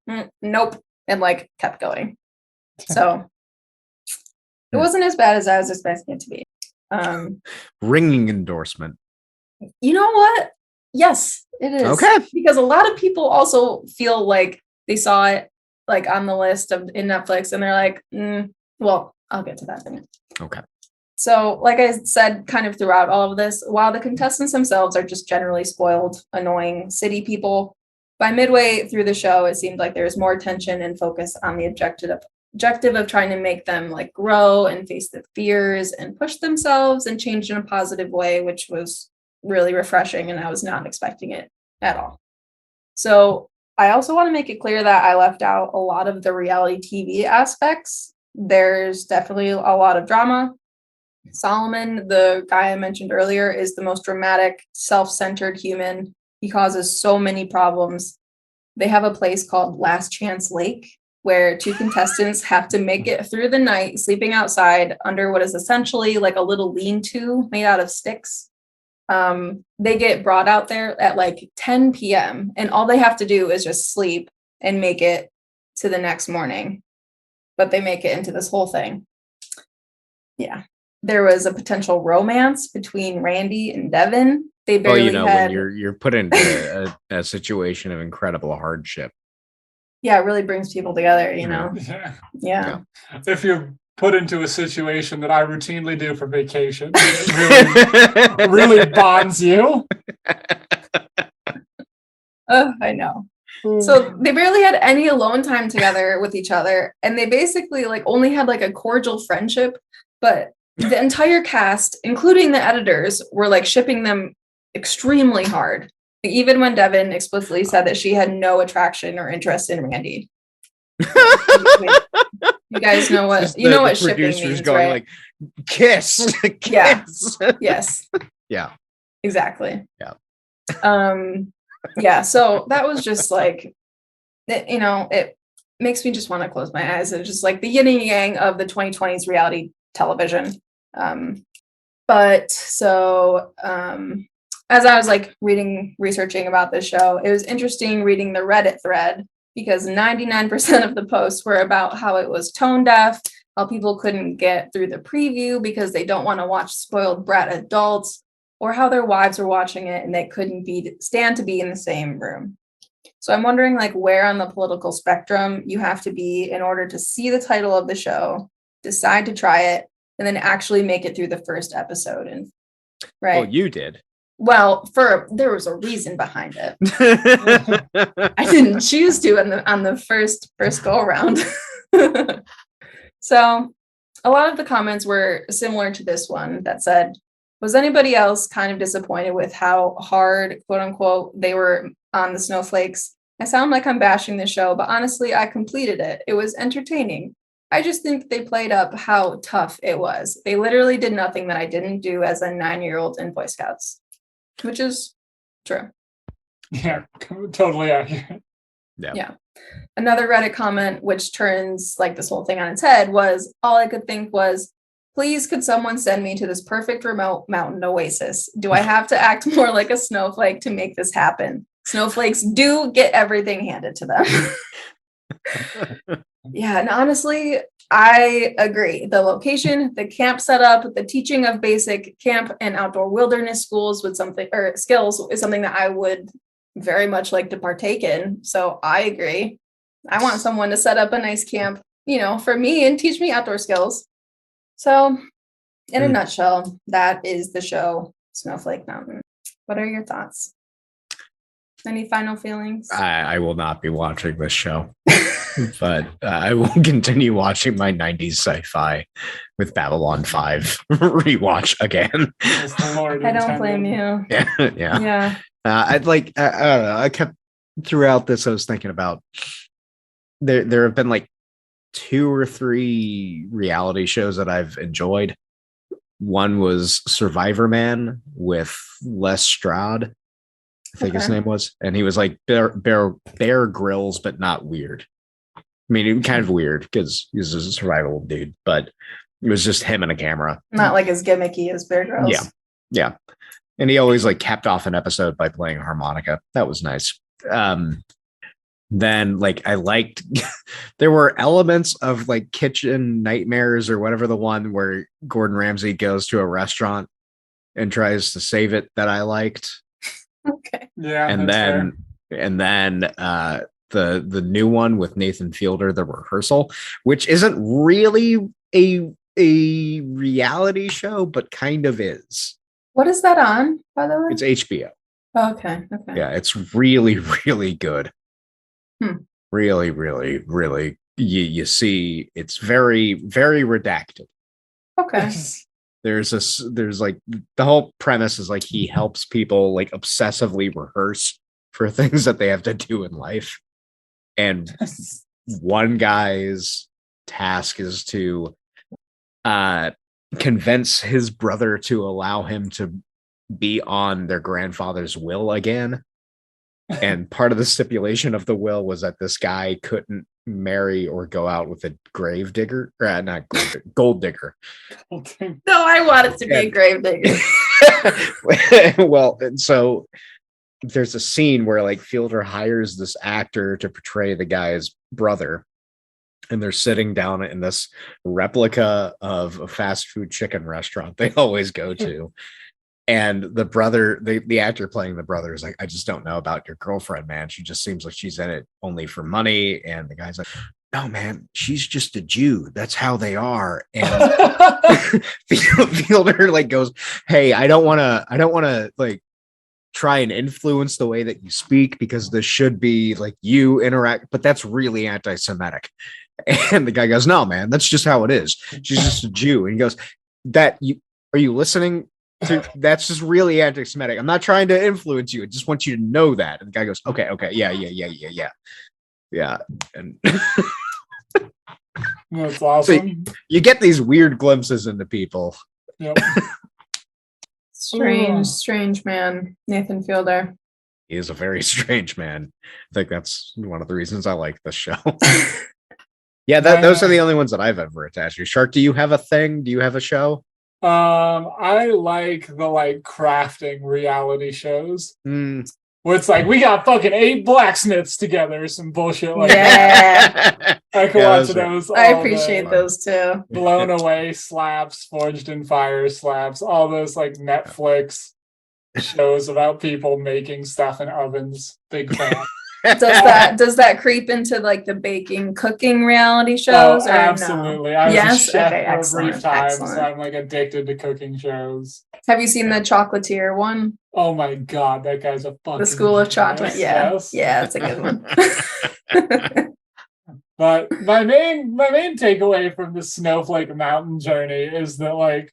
nope, and kept going. So it wasn't as bad as I was expecting it to be. Ringing endorsement. You know what? Yes, it is. Okay. Because a lot of people also feel like they saw it on the list in Netflix and they're like, well, I'll get to that thing. Okay. So, like I said, kind of throughout all of this, while the contestants themselves are just generally spoiled, annoying city people, by midway through the show, it seemed like there was more attention and focus on the objective of trying to make them grow and face their fears and push themselves and change in a positive way, which was really refreshing, and I was not expecting it at all. So I also want to make it clear that I left out a lot of the reality TV aspects. There's definitely a lot of drama. Solomon, the guy I mentioned earlier, is the most dramatic, self-centered human. He causes so many problems. They have a place called Last Chance Lake, where two contestants have to make it through the night sleeping outside under what is essentially like a little lean-to made out of sticks. They get brought out there at like 10 p.m. and all they have to do is just sleep and make it to the next morning. But they make it into this whole thing. Yeah. There was a potential romance between Randy and Devin. They barely had... when you're put into a situation of incredible hardship. Yeah, it really brings people together, you know? Yeah. If you're put into a situation that I routinely do for vacation, it really bonds you. I know. So they barely had any alone time together with each other, and they basically like only had like a cordial friendship, but the entire cast, including the editors, were like shipping them extremely hard. Even when Devin explicitly said that she had no attraction or interest in Randy. You guys know what what shipping means, going right? like kiss, kiss. Yeah. Yes. Yeah. Exactly. Yeah. Yeah. So that was just like, it makes me just want to close my eyes. It's just like the yin and yang of the 2020s reality television. But so as I was like researching about this show, it was interesting reading the Reddit thread because 99% of the posts were about how it was tone deaf, how people couldn't get through the preview because they don't want to watch spoiled brat adults, or how their wives were watching it and they couldn't stand to be in the same room. So I'm wondering like where on the political spectrum you have to be in order to see the title of the show, decide to try it, and then actually make it through the first episode. And right. Well, you did. Well, there was a reason behind it. I didn't choose to on the first go around. So a lot of the comments were similar to this one that said, was anybody else kind of disappointed with how hard, quote unquote, they were on the Snowflakes? I sound like I'm bashing the show, but honestly, I completed it. It was entertaining. I just think they played up how tough it was. They literally did nothing that I didn't do as a 9-year-old in Boy Scouts. Which is true. Yeah, totally accurate. Yeah. Another Reddit comment, which turns like this whole thing on its head, was all I could think was, please could someone send me to this perfect remote mountain oasis? Do I have to act more like a snowflake to make this happen? Snowflakes do get everything handed to them. Yeah, and honestly, I agree. The location, the camp setup, the teaching of basic camp and outdoor wilderness skills is something that I would very much like to partake in. So I agree. I want someone to set up a nice camp, for me and teach me outdoor skills. So in a nutshell, that is the show Snowflake Mountain. What are your thoughts? Any final feelings? I will not be watching this show. But I will continue watching my 90s sci-fi with Babylon 5 rewatch again. I don't blame you. Yeah. I don't know. I kept throughout this. I was thinking about there have been like 2 or 3 reality shows that I've enjoyed. One was Survivor Man with Les Stroud, I think his name was, and he was like Bear Grylls, but not weird. I mean, kind of weird because he's a survival dude, but it was just him and a camera. Not like as gimmicky as Bear Grylls. Yeah. And he always like capped off an episode by playing a harmonica. That was nice. Then like I liked, there were elements of like Kitchen Nightmares or whatever, the one where Gordon Ramsay goes to a restaurant and tries to save it, that I liked. Okay. Yeah. And then the new one with Nathan Fielder, The Rehearsal, which isn't really a reality show, but kind of is. What is that on, by the way? It's HBO. Oh, okay. Yeah, it's really, really good. Really, really, really. You see, it's very, very redacted. Okay. There's like the whole premise is like he helps people like obsessively rehearse for things that they have to do in life. And one guy's task is to convince his brother to allow him to be on their grandfather's will again. And part of the stipulation of the will was that this guy couldn't marry or go out with a grave digger, or not grave digger, gold digger. No, I want it to be a grave digger. Well, and so there's a scene where like Fielder hires this actor to portray the guy's brother, and they're sitting down in this replica of a fast food chicken restaurant they always go to. And the brother, the actor playing the brother is like, I just don't know about your girlfriend, man. She just seems like she's in it only for money. And the guy's like, no, man, she's just a Jew. That's how they are. And Fielder like goes, hey, I don't want to like try and influence the way that you speak, because this should be like you interact, but that's really anti-Semitic. And the guy goes, no, man, that's just how it is. She's just a Jew. And he goes, are you listening? That's just really anti-Semitic. I'm not trying to influence you. I just want you to know that. And the guy goes, okay, yeah. And that's awesome. So you get these weird glimpses into people. Yep. Strange man, Nathan Fielder. He is a very strange man. I think that's one of the reasons I like this show. Yeah, those are the only ones that I've ever attached to. Shark, do you have a thing? Do you have a show? I like the crafting reality shows. Where it's like, we got fucking 8 blacksmiths together, some bullshit like that. I can watch those. I appreciate those too. Blown Away slabs, Forged in Fire slabs, all those like Netflix shows about people making stuff in ovens. Big fan. Does that creep into like the baking, cooking reality shows? Oh, absolutely. No? I was yes? a chef Okay, for a brief time, so I'm like addicted to cooking shows. Have you seen the Chocolatier one? Oh my god, that guy's a fucking The School of Chocolate. Yes. Yeah, that's a good one. But my main takeaway from the Snowflake Mountain journey is that like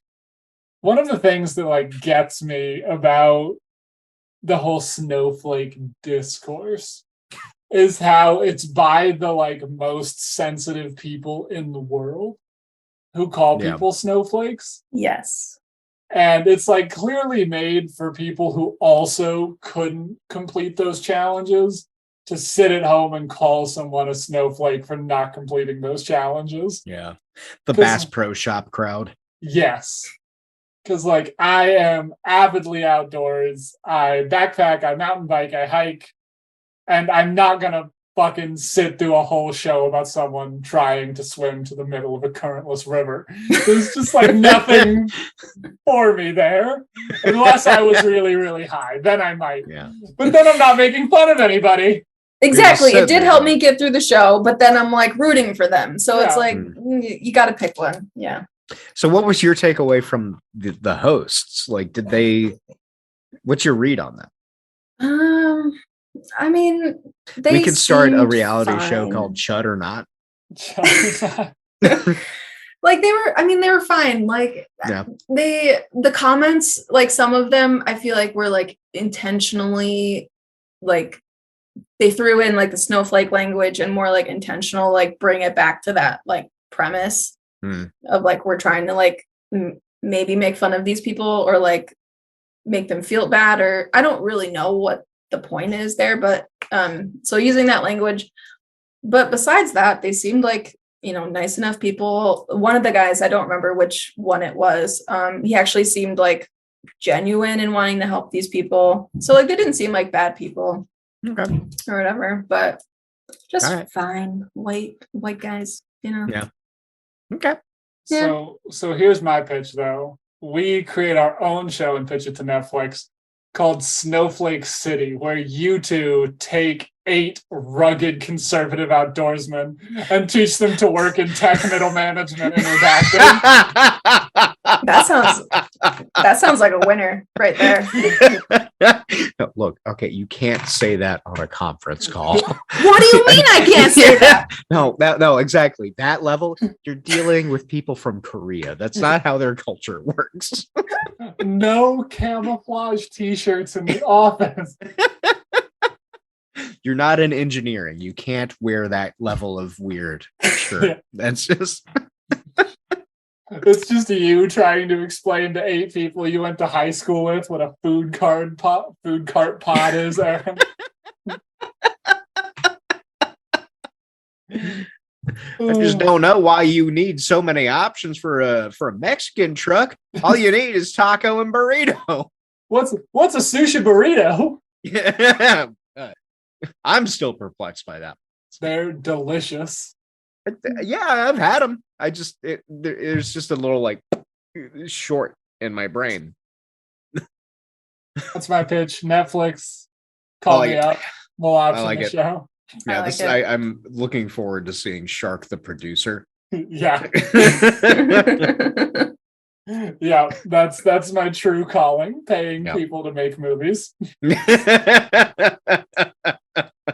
one of the things that like gets me about the whole snowflake discourse is how it's by the like most sensitive people in the world who call people snowflakes. Yes. And it's like clearly made for people who also couldn't complete those challenges to sit at home and call someone a snowflake for not completing those challenges. Yeah. The Bass Pro Shop crowd. Yes. Because like I am avidly outdoors. I backpack, I mountain bike, I hike, and I'm not going to fucking sit through a whole show about someone trying to swim to the middle of a currentless river. There's just like nothing for me there. Unless I was really, really high. Then I might. Yeah. But then I'm not making fun of anybody. Exactly. It did help me get through the show, but then I'm like rooting for them. So it's like, you got to pick one. Yeah. So what was your takeaway from the hosts? Like, what's your read on that? I mean, we could start a reality show called Chud or Not. Like they were fine. Like the comments, like some of them I feel like were like intentionally like they threw in like the snowflake language and more like intentional, like bring it back to that like premise of like we're trying to like maybe make fun of these people or like make them feel bad, or I don't really know what the point is there, but so using that language. But besides that, they seemed like, you know, nice enough people. One of the guys, I don't remember which one it was, he actually seemed like genuine in wanting to help these people. So like they didn't seem like bad people or whatever, but just fine white guys, you know. Yeah. Okay. So here's my pitch though. We create our own show and pitch it to Netflix called Snowflake City, where you two take 8 rugged conservative outdoorsmen and teach them to work in tech middle management and redacting. That sounds like a winner right there. No, look, okay, you can't say that on a conference call. What do you mean I can't say that? No, exactly. That level, you're dealing with people from Korea. That's not how their culture works. No camouflage t-shirts in the office. You're not in engineering. You can't wear that level of weird shirt. Yeah. That's just... It's just you trying to explain to 8 people you went to high school with what a food cart pod is. I just don't know why you need so many options for a Mexican truck. All you need is taco and burrito. What's a sushi burrito? Yeah. I'm still perplexed by that. They're delicious. Yeah, I've had them. There's just a little like short in my brain. That's my pitch. Netflix, call me up. We'll option like the it. show. Yeah, I'm looking forward to seeing Shark the producer. Yeah. Yeah, that's my true calling, paying people to make movies.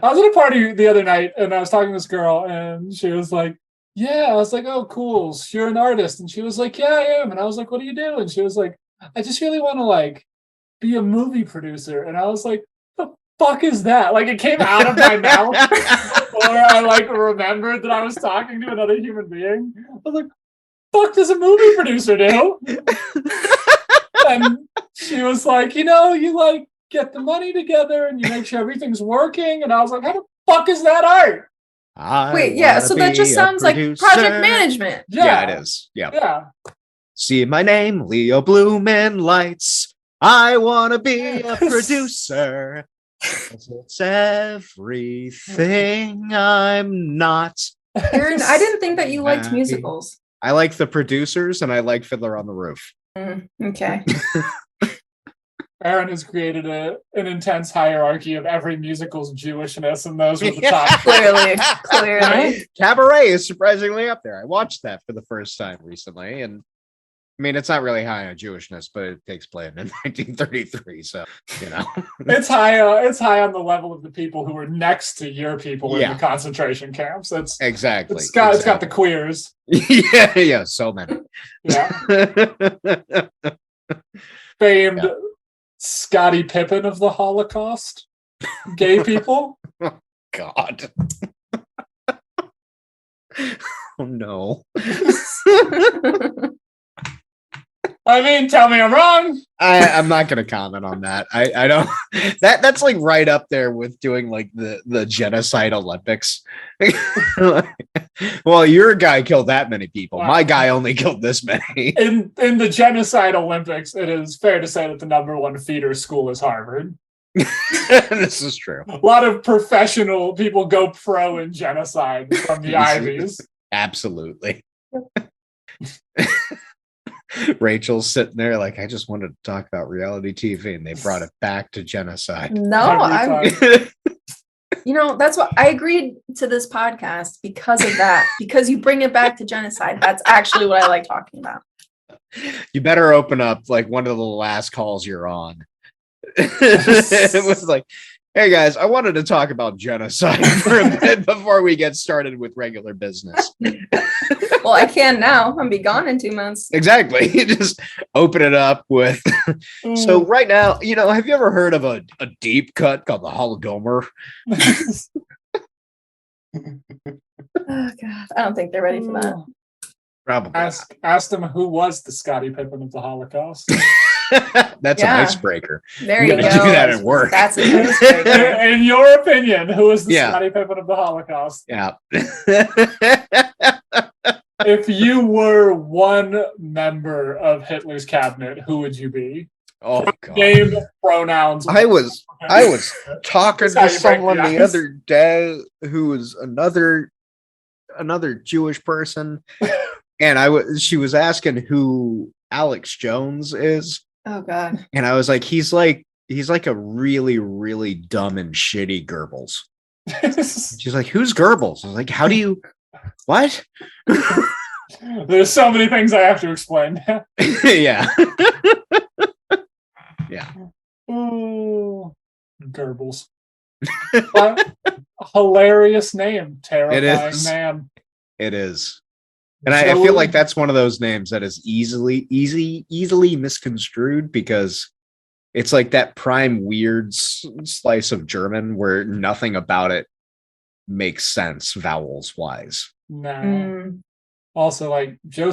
I was at a party the other night and I was talking to this girl and she was like, yeah, I was like, oh, cool, you're an artist. And she was like, yeah, I am. And I was like, what do you do? And she was like, I just really want to like be a movie producer. And I was like, the fuck is that? Like it came out of my mouth or I like remembered that I was talking to another human being. I was like, fuck does a movie producer do? And she was like, you like get the money together and you make sure everything's working. And I was like, how the fuck is that art? Wait, yeah, so that just sounds like project management. Yeah, it is. Yeah. See my name, Leo Bloom Lights. I want to be a producer. It's everything I'm not. Aaron, I didn't think that you liked musicals. I like The Producers and I like Fiddler on the Roof. Okay. Aaron has created an intense hierarchy of every musical's Jewishness, and those were the top. Clearly. Cabaret is surprisingly up there. I watched that for the first time recently, and I mean, it's not really high on Jewishness, but it takes place in 1933, so it's high on the level of the people who were next to your people in the concentration camps. That's exactly. It's got the queers. Yeah, so many. Yeah. Famed Scottie Pippen of the Holocaust. Gay people. Oh, God. Oh no. I mean, tell me I'm wrong. I'm not going to comment on that. I don't. That's like right up there with doing like the genocide Olympics. Well, your guy killed that many people. Wow. My guy only killed this many. In the genocide Olympics, it is fair to say that the #1 feeder school is Harvard. This is true. A lot of professional people go pro in genocide from the Ivies. Absolutely. Rachel's sitting there like, I just wanted to talk about reality TV, and they brought it back to genocide. No, that's what I agreed to this podcast because of that. Because you bring it back to genocide. That's actually what I like talking about. You better open up like one of the last calls you're on. It was like, hey guys, I wanted to talk about genocide for a bit before we get started with regular business. Well, I can now. I'm be gone in 2 months. Exactly. You just open it up with. So right now, have you ever heard of a deep cut called the Hologomer? Oh God, I don't think they're ready for that. Probably. Ask them who was the Scottie Pippen of the Holocaust. That's an icebreaker. There you go. Do that at work. That's an icebreaker. In your opinion, who is the Scottie Pippen of the Holocaust? Yeah. If you were one member of Hitler's cabinet, who would you be? Oh God. Name, pronouns. I was talking to someone the other day who was another Jewish person, and she was asking who Alex Jones is. Oh God. And I was like, he's like a really, really dumb and shitty Goebbels. She's like, who's Goebbels? I was like, how do you what? There's so many things I have to explain. Yeah. Yeah. Ooh, Goebbels. Hilarious name. Terrifying man. It is. And I feel like that's one of those names that is easily misconstrued, because it's like that prime weird slice of German where nothing about it makes sense vowels wise. No. Also, like Joey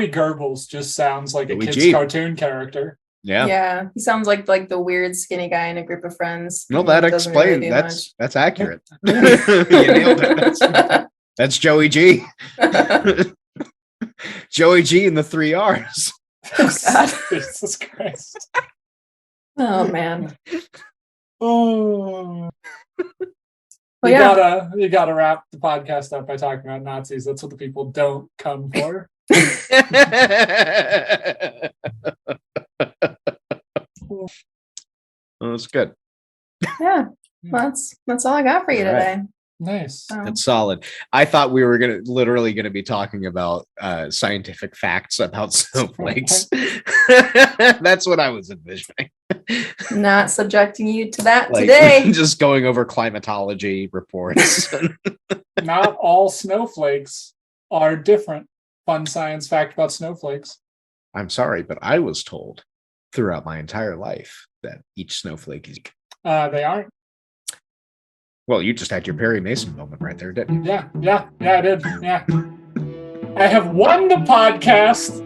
Goebbels just sounds like a kid's cartoon character. Yeah. Yeah. He sounds like the weird skinny guy in a group of friends. No, that explains. Really that's accurate. You nailed it. That's Joey G. Joey G and the 3 R's. Oh, God. Jesus Christ. Oh man. Oh. Well, you yeah. gotta wrap the podcast up by talking about Nazis. That's what the people don't come for. Well, that's good. Yeah. Well, that's all I got for you All right. today. Nice. That's solid. I thought we were literally gonna be talking about scientific facts about snowflakes. That's what I was envisioning. Not subjecting you to that Like, today. just going over climatology reports. Not all snowflakes are different. Fun science fact about snowflakes. I'm sorry, but I was told throughout my entire life that each snowflake is. They aren't. Well, you just had your Perry Mason moment right there, didn't you? Yeah, I did. Yeah. I have won the podcast,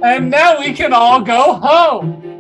and now we can all go home.